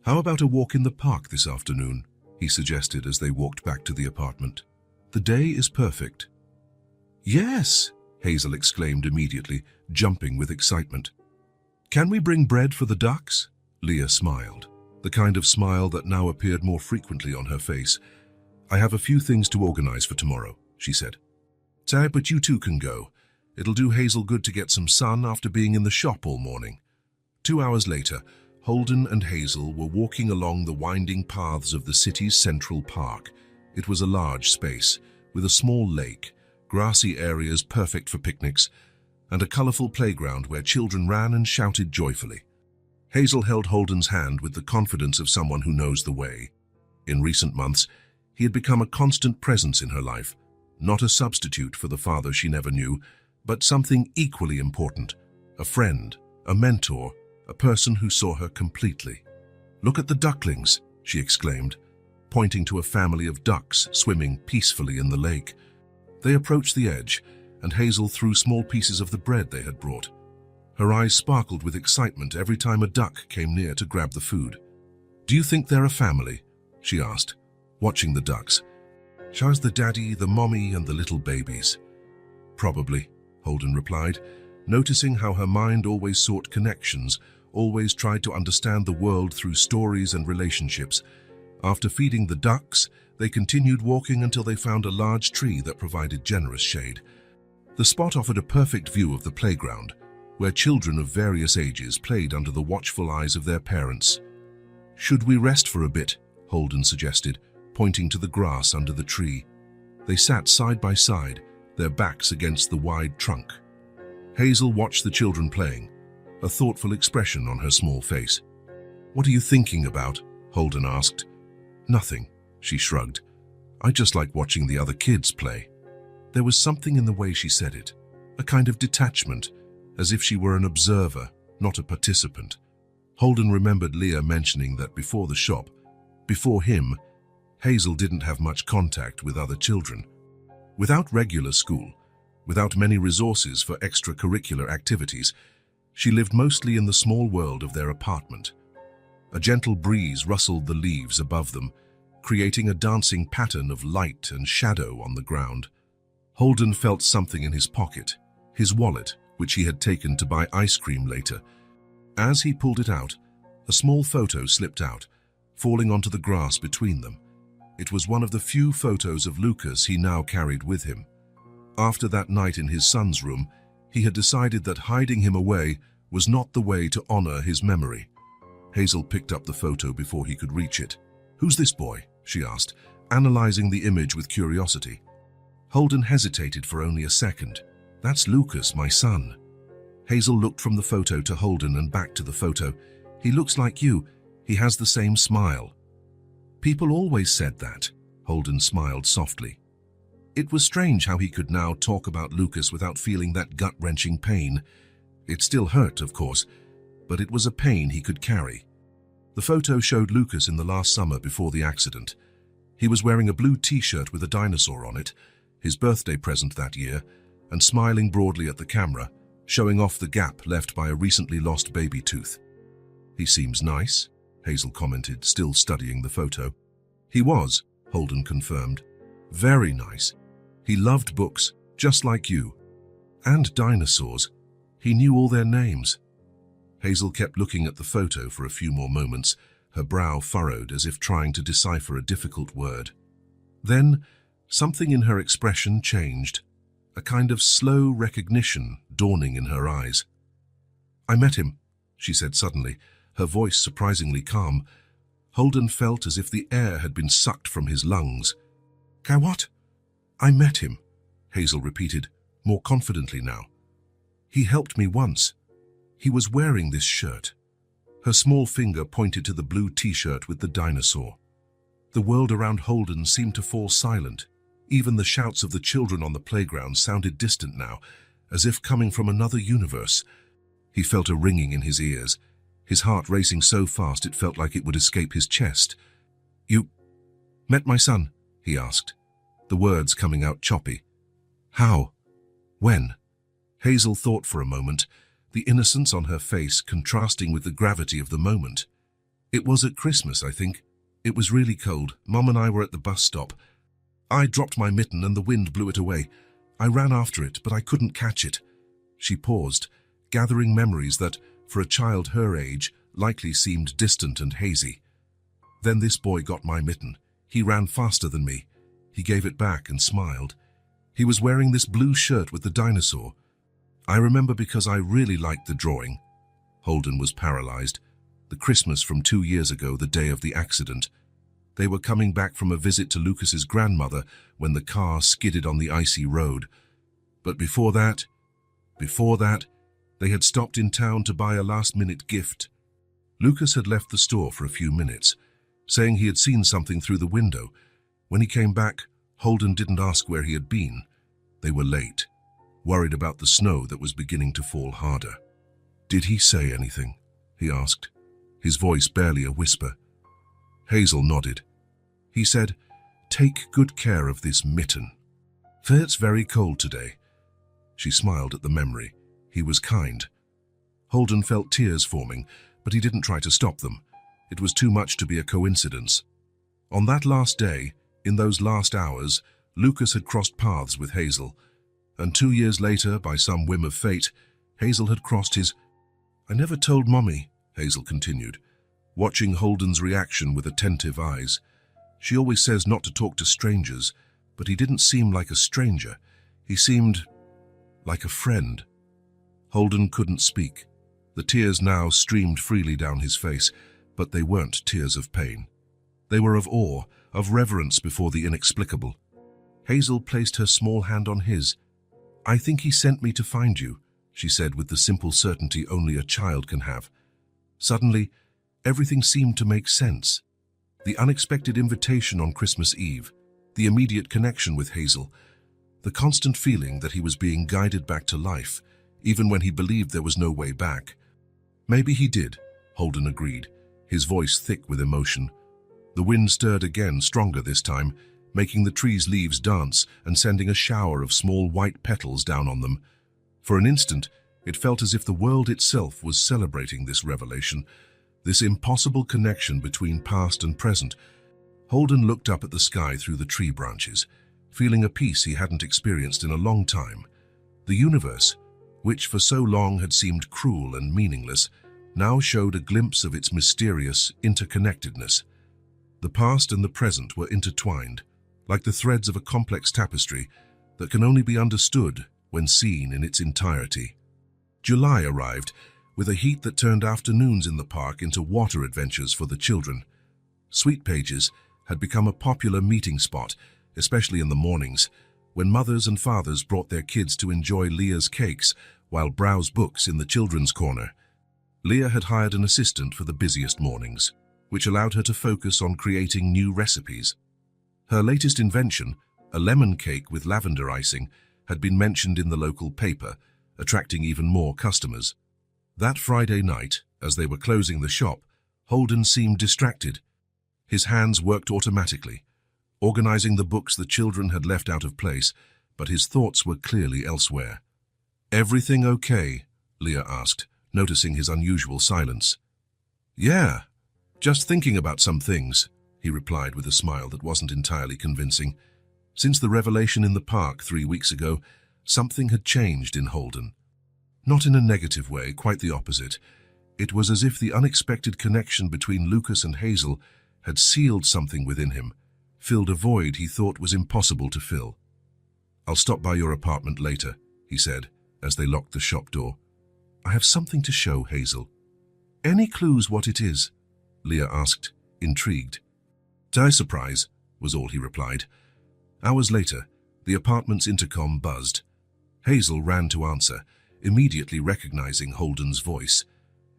"How about a walk in the park this afternoon?" he suggested as they walked back to the apartment. "The day is perfect." "Yes," Hazel exclaimed immediately, jumping with excitement. "Can we bring bread for the ducks?" Leah smiled, the kind of smile that now appeared more frequently on her face. "I have a few things to organize for tomorrow," she said. "But you two can go. It'll do Hazel good to get some sun after being in the shop all morning." 2 hours later, Holden and Hazel were walking along the winding paths of the city's central park. It was a large space, with a small lake, grassy areas perfect for picnics, and a colorful playground where children ran and shouted joyfully. Hazel held Holden's hand with the confidence of someone who knows the way. In recent months, he had become a constant presence in her life, not a substitute for the father she never knew, but something equally important, a friend, a mentor, a person who saw her completely. "Look at the ducklings," she exclaimed, pointing to a family of ducks swimming peacefully in the lake. They approached the edge, and Hazel threw small pieces of the bread they had brought. Her eyes sparkled with excitement every time a duck came near to grab the food. "Do you think they're a family?" she asked, watching the ducks. "How's the daddy, the mommy, and the little babies?" "Probably," Holden replied, noticing how her mind always sought connections, always tried to understand the world through stories and relationships. After feeding the ducks, they continued walking until they found a large tree that provided generous shade. The spot offered a perfect view of the playground, where children of various ages played under the watchful eyes of their parents. "Should we rest for a bit?" Holden suggested, pointing to the grass under the tree. They sat side by side, their backs against the wide trunk. Hazel watched the children playing, a thoughtful expression on her small face. "What are you thinking about?" Holden asked. "Nothing," she shrugged. "I just like watching the other kids play." There was something in the way she said it, a kind of detachment, as if she were an observer, not a participant. Holden remembered Leah mentioning that before the shop, before him, Hazel didn't have much contact with other children. Without regular school, without many resources for extracurricular activities, she lived mostly in the small world of their apartment. A gentle breeze rustled the leaves above them, creating a dancing pattern of light and shadow on the ground. Holden felt something in his pocket, his wallet, which he had taken to buy ice cream later. As he pulled it out, a small photo slipped out, falling onto the grass between them. It was one of the few photos of Lucas he now carried with him. After that night in his son's room, he had decided that hiding him away was not the way to honor his memory. Hazel picked up the photo before he could reach it. "Who's this boy?" she asked, analyzing the image with curiosity. Holden hesitated for only a second. "That's Lucas, my son." Hazel looked from the photo to Holden and back to the photo. "He looks like you. He has the same smile." "People always said that," Holden smiled softly. It was strange how he could now talk about Lucas without feeling that gut-wrenching pain. It still hurt, of course, but it was a pain he could carry. The photo showed Lucas in the last summer before the accident. He was wearing a blue t-shirt with a dinosaur on it, his birthday present that year, and smiling broadly at the camera, showing off the gap left by a recently lost baby tooth. "He seems nice," Hazel commented, still studying the photo. "He was," Holden confirmed. "Very nice. He loved books, just like you. And dinosaurs. He knew all their names." Hazel kept looking at the photo for a few more moments, her brow furrowed as if trying to decipher a difficult word. Then, something in her expression changed, a kind of slow recognition dawning in her eyes. "I met him," she said suddenly, her voice surprisingly calm. Holden felt as if the air had been sucked from his lungs. "What?" "I met him," Hazel repeated, more confidently now. "He helped me once. He was wearing this shirt." Her small finger pointed to the blue t-shirt with the dinosaur. The world around Holden seemed to fall silent. Even the shouts of the children on the playground sounded distant now, as if coming from another universe. He felt a ringing in his ears, his heart racing so fast it felt like it would escape his chest. "You met my son?" he asked, the words coming out choppy. "How? When?" Hazel thought for a moment, the innocence on her face contrasting with the gravity of the moment. "It was at Christmas, I think. It was really cold. Mum and I were at the bus stop. I dropped my mitten and the wind blew it away. I ran after it, but I couldn't catch it." She paused, gathering memories that, for a child her age, likely seemed distant and hazy. "Then this boy got my mitten. He ran faster than me. He gave it back and smiled. He was wearing this blue shirt with the dinosaur. I remember because I really liked the drawing." Holden was paralyzed. The Christmas from 2 years ago, the day of the accident. They were coming back from a visit to Lucas's grandmother when the car skidded on the icy road. But before that, they had stopped in town to buy a last-minute gift. Lucas had left the store for a few minutes, saying he had seen something through the window. When he came back, Holden didn't ask where he had been. They were late, worried about the snow that was beginning to fall harder. "Did he say anything?" he asked, his voice barely a whisper. Hazel nodded. "He said, 'Take good care of this mitten. For it's very cold today.'" She smiled at the memory. He was kind. Holden felt tears forming, but he didn't try to stop them. It was too much to be a coincidence. On that last day, in those last hours, Lucas had crossed paths with Hazel, and 2 years later, by some whim of fate, Hazel had crossed his... "I never told Mommy," Hazel continued, watching Holden's reaction with attentive eyes. "She always says not to talk to strangers, but he didn't seem like a stranger. He seemed like a friend." Holden couldn't speak. The tears now streamed freely down his face, but they weren't tears of pain. They were of awe, of reverence before the inexplicable. Hazel placed her small hand on his. "I think he sent me to find you," she said with the simple certainty only a child can have. Suddenly, everything seemed to make sense. The unexpected invitation on Christmas Eve, the immediate connection with Hazel, the constant feeling that he was being guided back to life, even when he believed there was no way back. "Maybe he did," Holden agreed, his voice thick with emotion. The wind stirred again, stronger this time, making the trees' leaves dance and sending a shower of small white petals down on them. For an instant, it felt as if the world itself was celebrating this revelation, this impossible connection between past and present. Holden looked up at the sky through the tree branches, feeling a peace he hadn't experienced in a long time. The universe, which for so long had seemed cruel and meaningless, now showed a glimpse of its mysterious interconnectedness. The past and the present were intertwined, like the threads of a complex tapestry that can only be understood when seen in its entirety. July arrived, with a heat that turned afternoons in the park into water adventures for the children. Sweet Pages had become a popular meeting spot, especially in the mornings, when mothers and fathers brought their kids to enjoy Leah's cakes while browse books in the children's corner. Leah had hired an assistant for the busiest mornings, which allowed her to focus on creating new recipes. Her latest invention, a lemon cake with lavender icing, had been mentioned in the local paper, attracting even more customers. That Friday night, as they were closing the shop, Holden seemed distracted. His hands worked automatically, organizing the books the children had left out of place, but his thoughts were clearly elsewhere. "Everything okay?" Leah asked, noticing his unusual silence. "Yeah, just thinking about some things," he replied with a smile that wasn't entirely convincing. Since the revelation in the park 3 weeks ago, something had changed in Holden. Not in a negative way, quite the opposite. It was as if the unexpected connection between Lucas and Hazel had sealed something within him, filled a void he thought was impossible to fill. "I'll stop by your apartment later," he said, as they locked the shop door. "I have something to show Hazel." "Any clues what it is?" Leah asked, intrigued. "Die surprise," was all he replied. Hours later, the apartment's intercom buzzed. Hazel ran to answer, immediately recognizing Holden's voice.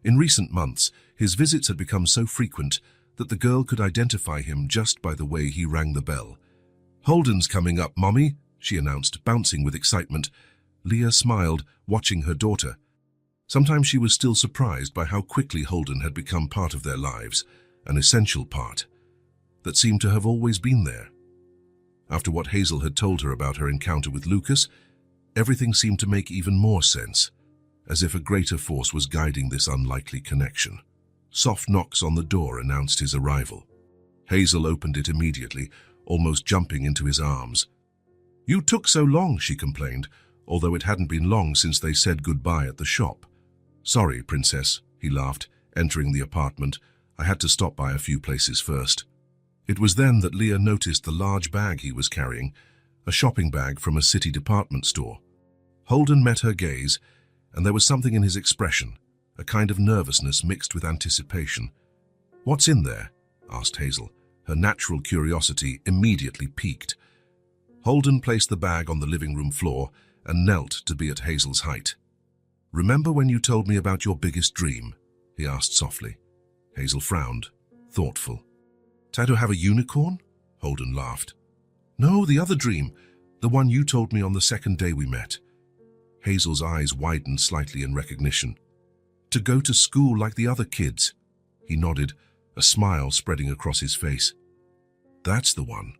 In recent months, his visits had become so frequent that the girl could identify him just by the way he rang the bell. "Holden's coming up, Mommy," she announced, bouncing with excitement. Leah smiled, watching her daughter. Sometimes she was still surprised by how quickly Holden had become part of their lives, an essential part, that seemed to have always been there. After what Hazel had told her about her encounter with Lucas, everything seemed to make even more sense, as if a greater force was guiding this unlikely connection. Soft knocks on the door announced his arrival. Hazel opened it immediately, almost jumping into his arms. "You took so long," she complained, although it hadn't been long since they said goodbye at the shop. "Sorry, Princess," he laughed, entering the apartment. "I had to stop by a few places first." It was then that Leah noticed the large bag he was carrying, a shopping bag from a city department store. Holden met her gaze, and there was something in his expression, a kind of nervousness mixed with anticipation. "What's in there?" asked Hazel, her natural curiosity immediately piqued. Holden placed the bag on the living room floor and knelt to be at Hazel's height. "Remember when you told me about your biggest dream?" he asked softly. Hazel frowned, thoughtful. "To have a unicorn?" Holden laughed. "No, the other dream, the one you told me on the second day we met." Hazel's eyes widened slightly in recognition. "To go to school like the other kids." He nodded, a smile spreading across his face. "That's the one."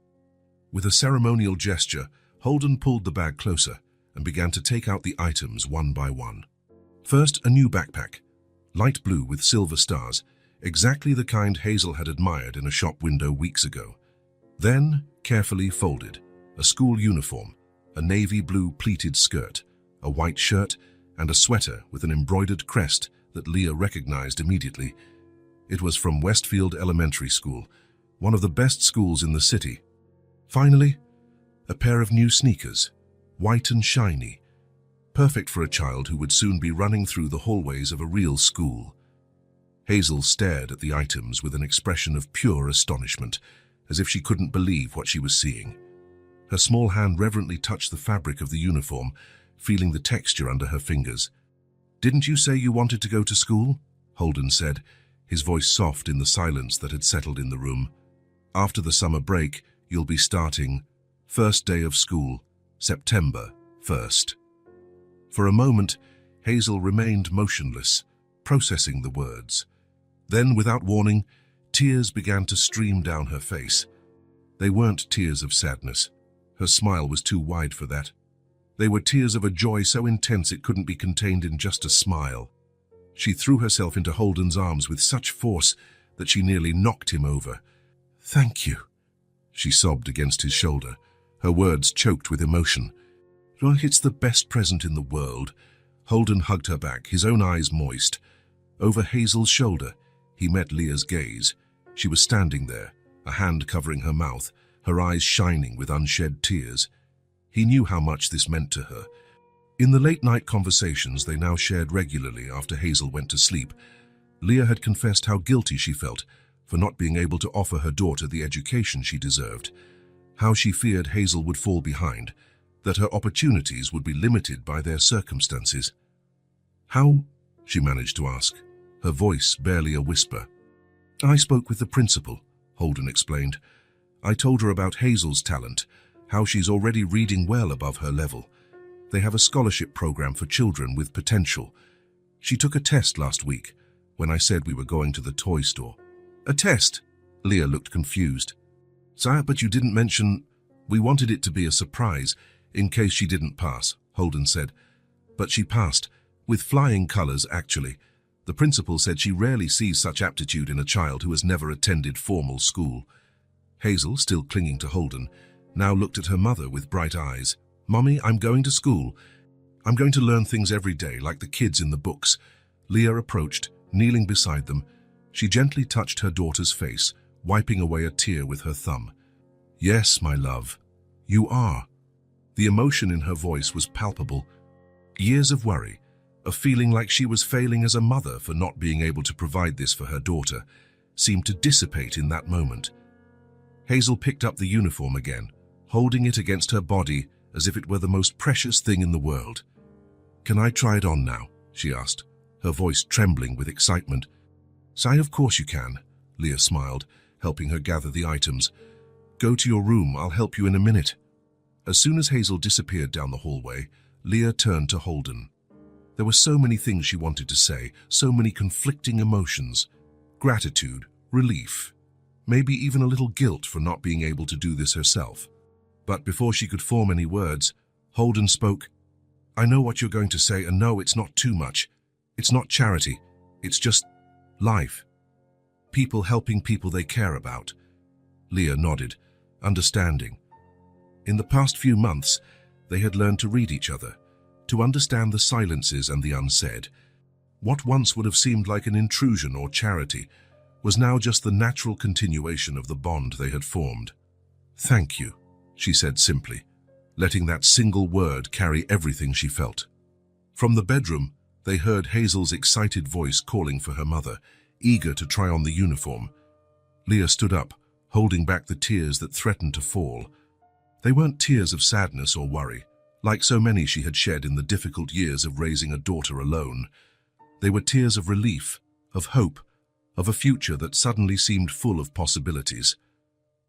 With a ceremonial gesture, Holden pulled the bag closer and began to take out the items one by one. First, a new backpack, light blue with silver stars, exactly the kind Hazel had admired in a shop window weeks ago. Then, carefully folded, a school uniform, a navy blue pleated skirt, a white shirt, and a sweater with an embroidered crest that Leah recognized immediately. It was from Westfield Elementary School, one of the best schools in the city. Finally, a pair of new sneakers, white and shiny, perfect for a child who would soon be running through the hallways of a real school. Hazel stared at the items with an expression of pure astonishment, as if she couldn't believe what she was seeing. Her small hand reverently touched the fabric of the uniform, feeling the texture under her fingers. "Didn't you say you wanted to go to school?" Holden said, his voice soft in the silence that had settled in the room. "After the summer break, you'll be starting. First day of school, September 1st. For a moment, Hazel remained motionless, processing the words. Then, without warning, tears began to stream down her face. They weren't tears of sadness. Her smile was too wide for that. They were tears of a joy so intense it couldn't be contained in just a smile. She threw herself into Holden's arms with such force that she nearly knocked him over. "Thank you," she sobbed against his shoulder, her words choked with emotion. "Well, it's the best present in the world." Holden hugged her back, his own eyes moist. Over Hazel's shoulder, he met Leah's gaze. She was standing there, a hand covering her mouth, her eyes shining with unshed tears. He knew how much this meant to her. In the late-night conversations they now shared regularly after Hazel went to sleep, Leah had confessed how guilty she felt for not being able to offer her daughter the education she deserved, how she feared Hazel would fall behind, that her opportunities would be limited by their circumstances. "How?" she managed to ask, her voice barely a whisper. "I spoke with the principal," Holden explained. "I told her about Hazel's talent, how she's already reading well above her level. They have a scholarship program for children with potential. She took a test last week when I said we were going to the toy store." "A test?" Leah looked confused. "Sire, but you didn't mention—" "We wanted it to be a surprise in case she didn't pass," Holden said. But she passed, with flying colors actually. The principal said she rarely sees such aptitude in a child who has never attended formal school. Hazel, still clinging to Holden, now looked at her mother with bright eyes. "Mommy, I'm going to school. I'm going to learn things every day, like the kids in the books." Leah approached, kneeling beside them. She gently touched her daughter's face, wiping away a tear with her thumb. "Yes, my love, you are." The emotion in her voice was palpable. Years of worry, a feeling like she was failing as a mother for not being able to provide this for her daughter, seemed to dissipate in that moment. Hazel picked up the uniform again, holding it against her body as if it were the most precious thing in the world. "Can I try it on now?" she asked, her voice trembling with excitement. "Say, of course you can," Leah smiled, helping her gather the items. "Go to your room, I'll help you in a minute." As soon as Hazel disappeared down the hallway, Leah turned to Holden. There were so many things she wanted to say, so many conflicting emotions. Gratitude, relief, maybe even a little guilt for not being able to do this herself. But before she could form any words, Holden spoke. "I know what you're going to say, and no, it's not too much. It's not charity. It's just life. People helping people they care about." Leah nodded, understanding. In the past few months, they had learned to read each other, to understand the silences and the unsaid. What once would have seemed like an intrusion or charity was now just the natural continuation of the bond they had formed. "Thank you," she said simply, letting that single word carry everything she felt. From the bedroom, they heard Hazel's excited voice calling for her mother, eager to try on the uniform. Leah stood up, holding back the tears that threatened to fall. They weren't tears of sadness or worry, like so many she had shed in the difficult years of raising a daughter alone. They were tears of relief, of hope, of a future that suddenly seemed full of possibilities.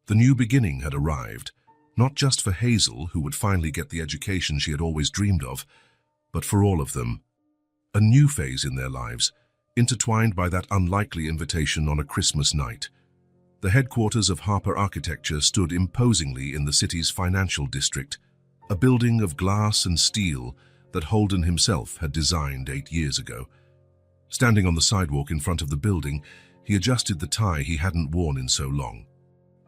The new beginning had arrived, not just for Hazel, who would finally get the education she had always dreamed of, but for all of them. A new phase in their lives, intertwined by that unlikely invitation on a Christmas night. The headquarters of Harper Architecture stood imposingly in the city's financial district, a building of glass and steel that Holden himself had designed 8 years ago. Standing on the sidewalk in front of the building, he adjusted the tie he hadn't worn in so long.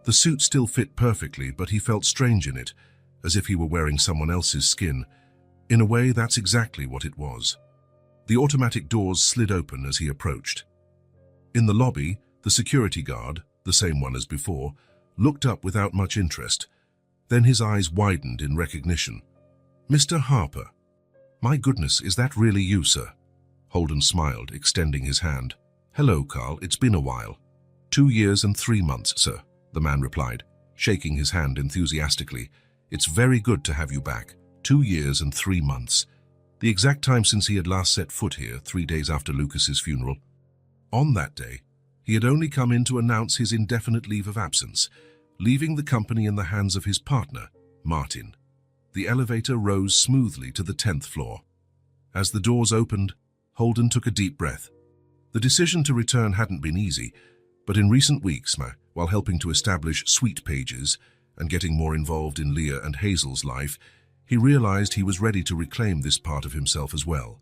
The suit still fit perfectly, but he felt strange in it, as if he were wearing someone else's skin. In a way, that's exactly what it was. The automatic doors slid open as he approached. In the lobby, the security guard, the same one as before, looked up without much interest. Then his eyes widened in recognition. "Mr. Harper." "My goodness, is that really you, sir?" Holden smiled, extending his hand. "Hello, Carl, it's been a while." 2 years and 3 months, sir," the man replied, shaking his hand enthusiastically. "It's very good to have you back. 2 years and 3 months. The exact time since he had last set foot here, 3 days after Lucas's funeral. On that day, he had only come in to announce his indefinite leave of absence, leaving the company in the hands of his partner, Martin. The elevator rose smoothly to the 10th floor. As the doors opened, Holden took a deep breath. The decision to return hadn't been easy, but in recent weeks, while helping to establish Sweet Pages and getting more involved in Leah and Hazel's life, he realized he was ready to reclaim this part of himself as well.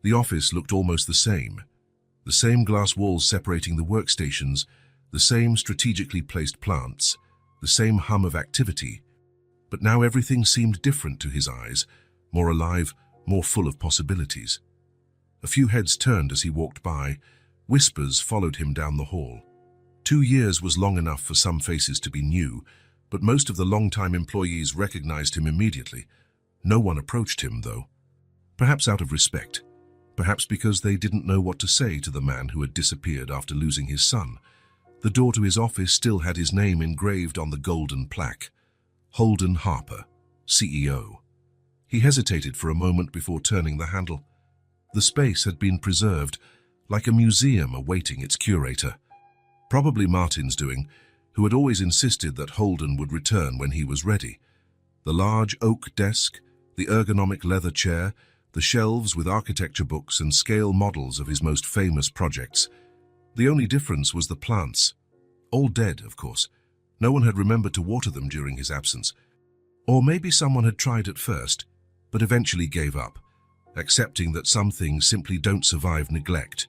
The office looked almost the same glass walls separating the workstations, the same strategically placed plants, the same hum of activity. But now everything seemed different to his eyes, more alive, more full of possibilities. A few heads turned as he walked by. Whispers followed him down the hall. 2 years was long enough for some faces to be new, but most of the long-time employees recognized him immediately. No one approached him, though. Perhaps out of respect. Perhaps because they didn't know what to say to the man who had disappeared after losing his son. The door to his office still had his name engraved on the golden plaque. Holden Harper, CEO. He hesitated for a moment before turning the handle. The space had been preserved, like a museum awaiting its curator. Probably Martin's doing, who had always insisted that Holden would return when he was ready. The large oak desk, the ergonomic leather chair, the shelves with architecture books and scale models of his most famous projects. The only difference was the plants. All dead, of course. No one had remembered to water them during his absence. Or maybe someone had tried at first, but eventually gave up, accepting that some things simply don't survive neglect.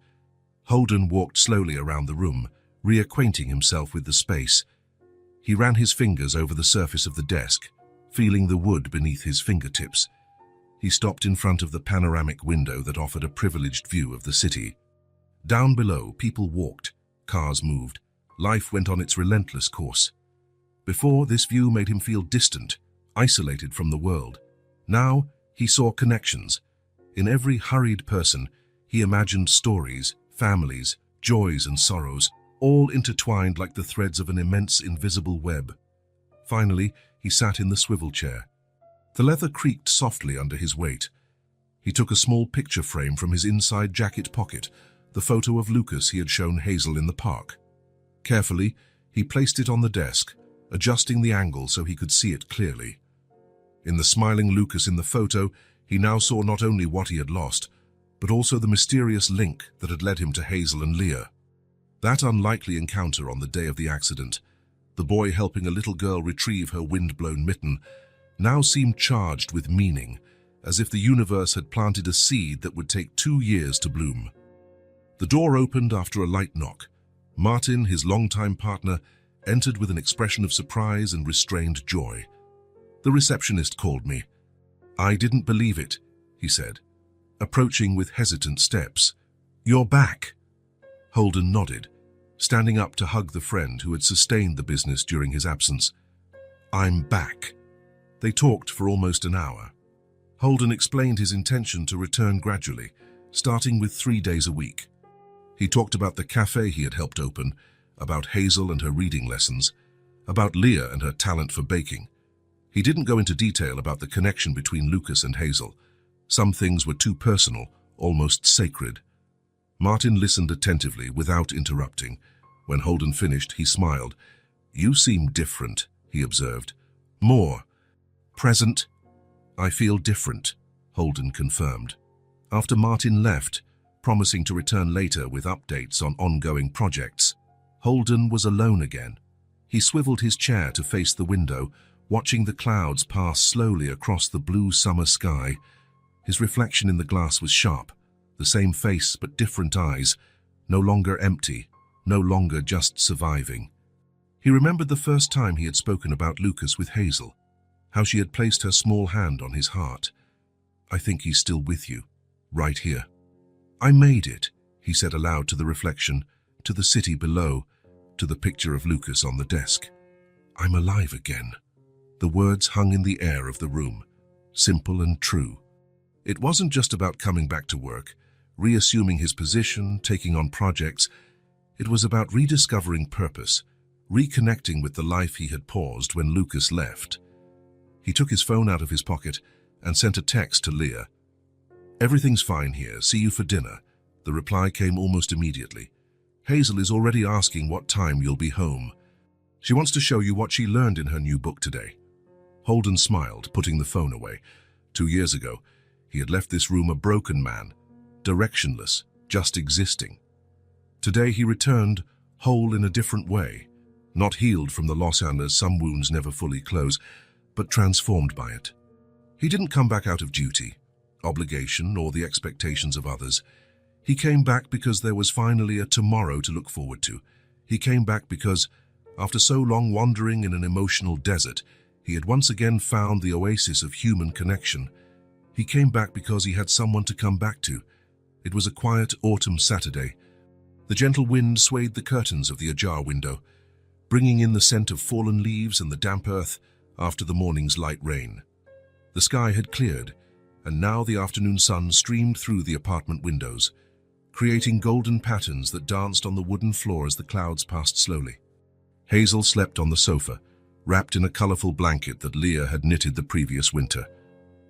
Holden walked slowly around the room, reacquainting himself with the space. He ran his fingers over the surface of the desk, feeling the wood beneath his fingertips. He stopped in front of the panoramic window that offered a privileged view of the city. Down below, people walked, cars moved, life went on its relentless course. Before, this view made him feel distant, isolated from the world. Now, he saw connections. In every hurried person, he imagined stories, families, joys and sorrows, all intertwined like the threads of an immense invisible web. Finally, he sat in the swivel chair. The leather creaked softly under his weight. He took a small picture frame from his inside jacket pocket, the photo of Lucas he had shown Hazel in the park. Carefully, he placed it on the desk, adjusting the angle so he could see it clearly. In the smiling Lucas in the photo, he now saw not only what he had lost, but also the mysterious link that had led him to Hazel and Leah. That unlikely encounter on the day of the accident, the boy helping a little girl retrieve her wind-blown mitten, now seemed charged with meaning, as if the universe had planted a seed that would take 2 years to bloom. The door opened after a light knock. Martin, his longtime partner, entered with an expression of surprise and restrained joy. The receptionist called me. I didn't believe it, he said, approaching with hesitant steps. You're back. Holden nodded, standing up to hug the friend who had sustained the business during his absence. I'm back. They talked for almost an hour. Holden explained his intention to return gradually, starting with 3 days a week. He talked about the cafe he had helped open, about Hazel and her reading lessons, about Leah and her talent for baking. He didn't go into detail about the connection between Lucas and Hazel. Some things were too personal, almost sacred. Martin listened attentively without interrupting. When Holden finished, he smiled. You seem different, he observed. More present. I feel different, Holden confirmed. After Martin left, promising to return later with updates on ongoing projects, Holden was alone again. He swiveled his chair to face the window, watching the clouds pass slowly across the blue summer sky. His reflection in the glass was sharp, the same face but different eyes, no longer empty, no longer just surviving. He remembered the first time he had spoken about Lucas with Hazel, how she had placed her small hand on his heart. I think he's still with you, right here. I made it, he said aloud to the reflection, to the city below, to the picture of Lucas on the desk. I'm alive again. The words hung in the air of the room, simple and true. It wasn't just about coming back to work, reassuming his position, taking on projects. It was about rediscovering purpose, reconnecting with the life he had paused when Lucas left. He took his phone out of his pocket and sent a text to Leah. Everything's fine here, see you for dinner. The reply came almost immediately. Hazel is already asking what time you'll be home. She wants to show you what she learned in her new book today. Holden smiled, putting the phone away. 2 years ago, he had left this room a broken man, directionless, just existing. Today he returned, whole in a different way, not healed from the loss, and as some wounds never fully close, but transformed by it. He didn't come back out of duty, obligation, or the expectations of others. He came back because there was finally a tomorrow to look forward to. He came back because, after so long wandering in an emotional desert, he had once again found the oasis of human connection. He came back because he had someone to come back to. It was a quiet autumn Saturday. The gentle wind swayed the curtains of the ajar window, bringing in the scent of fallen leaves and the damp earth after the morning's light rain. The sky had cleared, and now the afternoon sun streamed through the apartment windows, creating golden patterns that danced on the wooden floor as the clouds passed slowly. Hazel slept on the sofa, wrapped in a colorful blanket that Leah had knitted the previous winter.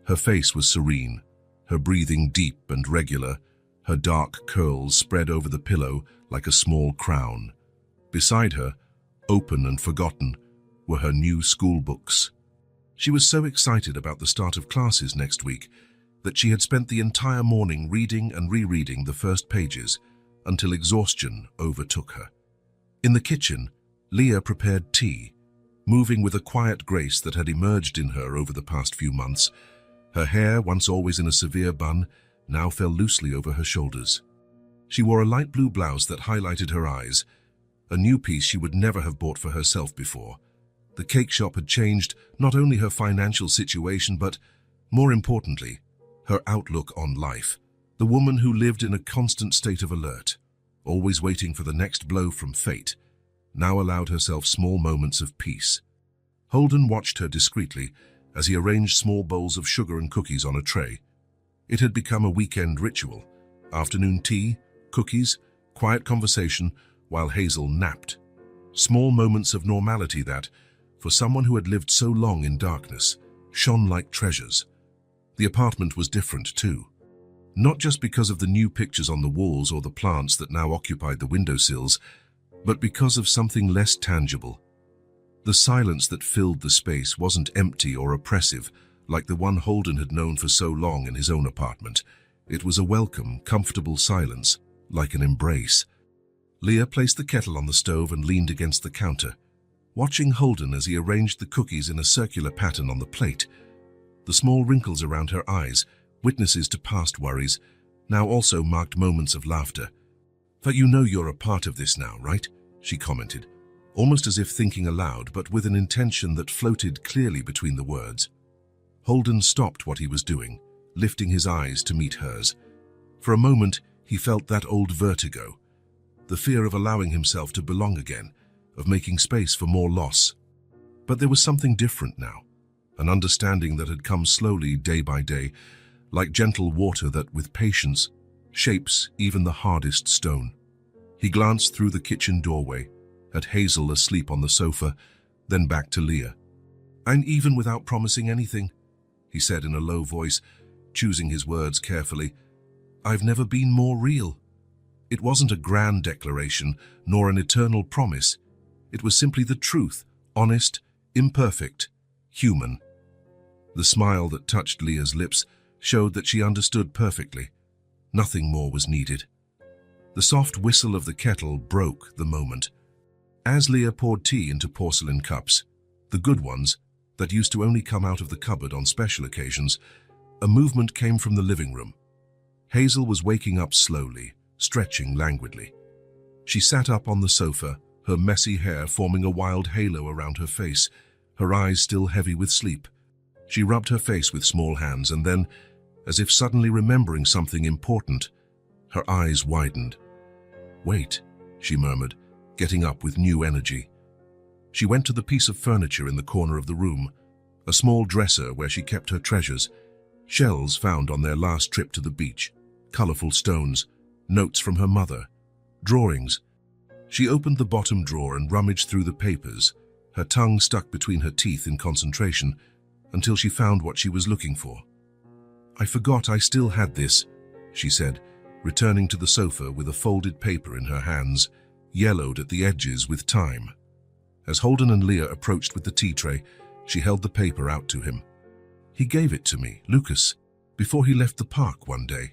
Her face was serene, her breathing deep and regular, her dark curls spread over the pillow like a small crown. Beside her, open and forgotten, were her new school books. She was so excited about the start of classes next week that she had spent the entire morning reading and rereading the first pages until exhaustion overtook her. In the kitchen, Leah prepared tea, moving with a quiet grace that had emerged in her over the past few months. Her hair, once always in a severe bun, now fell loosely over her shoulders. She wore a light blue blouse that highlighted her eyes, a new piece she would never have bought for herself before. The cake shop had changed not only her financial situation, but, more importantly, her outlook on life. The woman who lived in a constant state of alert, always waiting for the next blow from fate, now allowed herself small moments of peace. Holden watched her discreetly as he arranged small bowls of sugar and cookies on a tray. It had become a weekend ritual. Afternoon tea, cookies, quiet conversation while Hazel napped. Small moments of normality that, for someone who had lived so long in darkness, shone like treasures. The apartment was different too. Not just because of the new pictures on the walls or the plants that now occupied the windowsills, but because of something less tangible. The silence that filled the space wasn't empty or oppressive, like the one Holden had known for so long in his own apartment. It was a welcome, comfortable silence, like an embrace. Leah placed the kettle on the stove and leaned against the counter, watching Holden as he arranged the cookies in a circular pattern on the plate. The small wrinkles around her eyes, witnesses to past worries, now also marked moments of laughter. "But you know you're a part of this now, right?" she commented, almost as if thinking aloud, but with an intention that floated clearly between the words. Holden stopped what he was doing, lifting his eyes to meet hers. For a moment, he felt that old vertigo, the fear of allowing himself to belong again, of making space for more loss. But there was something different now, an understanding that had come slowly day by day, like gentle water that, with patience, shapes even the hardest stone. He glanced through the kitchen doorway, at Hazel asleep on the sofa, then back to Leah. "And even without promising anything," he said in a low voice, choosing his words carefully, "I've never been more real." It wasn't a grand declaration, nor an eternal promise. It was simply the truth, honest, imperfect, human. The smile that touched Leah's lips showed that she understood perfectly. Nothing more was needed. The soft whistle of the kettle broke the moment. As Leah poured tea into porcelain cups, the good ones that used to only come out of the cupboard on special occasions, a movement came from the living room. Hazel was waking up slowly, stretching languidly. She sat up on the sofa, her messy hair forming a wild halo around her face, her eyes still heavy with sleep. She rubbed her face with small hands and then, as if suddenly remembering something important, her eyes widened. "Wait," she murmured, getting up with new energy. She went to the piece of furniture in the corner of the room, a small dresser where she kept her treasures, shells found on their last trip to the beach, colorful stones, notes from her mother, drawings. She opened the bottom drawer and rummaged through the papers, her tongue stuck between her teeth in concentration, until she found what she was looking for. "I forgot I still had this," she said, returning to the sofa with a folded paper in her hands, yellowed at the edges with time. As Holden and Leah approached with the tea tray, she held the paper out to him. "He gave it to me, Lucas, before he left the park one day."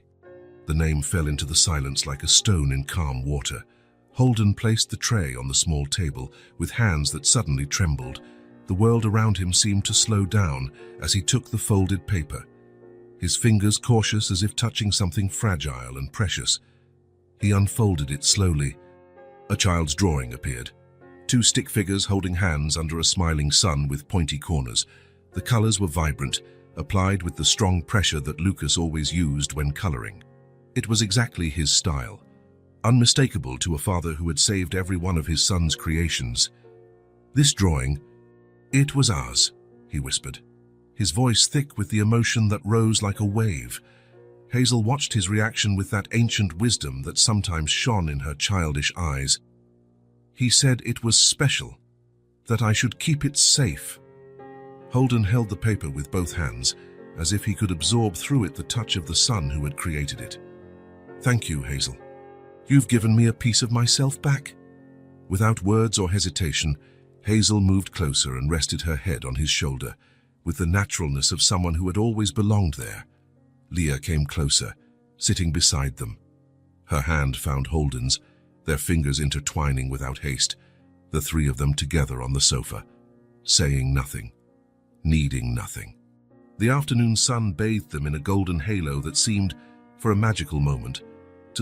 The name fell into the silence like a stone in calm water. Holden placed the tray on the small table with hands that suddenly trembled. The world around him seemed to slow down as he took the folded paper, his fingers cautious as if touching something fragile and precious. He unfolded it slowly. A child's drawing appeared. Two stick figures holding hands under a smiling sun with pointy corners. The colors were vibrant, applied with the strong pressure that Lucas always used when coloring. It was exactly his style, unmistakable to a father who had saved every one of his son's creations. "This drawing, it was ours," he whispered, his voice thick with the emotion that rose like a wave. Hazel watched his reaction with that ancient wisdom that sometimes shone in her childish eyes. "He said it was special, that I should keep it safe." Holden held the paper with both hands, as if he could absorb through it the touch of the son who had created it. "Thank you, Hazel. You've given me a piece of myself back." Without words or hesitation, Hazel moved closer and rested her head on his shoulder, with the naturalness of someone who had always belonged there. Leah came closer, sitting beside them. Her hand found Holden's, their fingers intertwining without haste, the three of them together on the sofa, saying nothing, needing nothing. The afternoon sun bathed them in a golden halo that seemed, for a magical moment.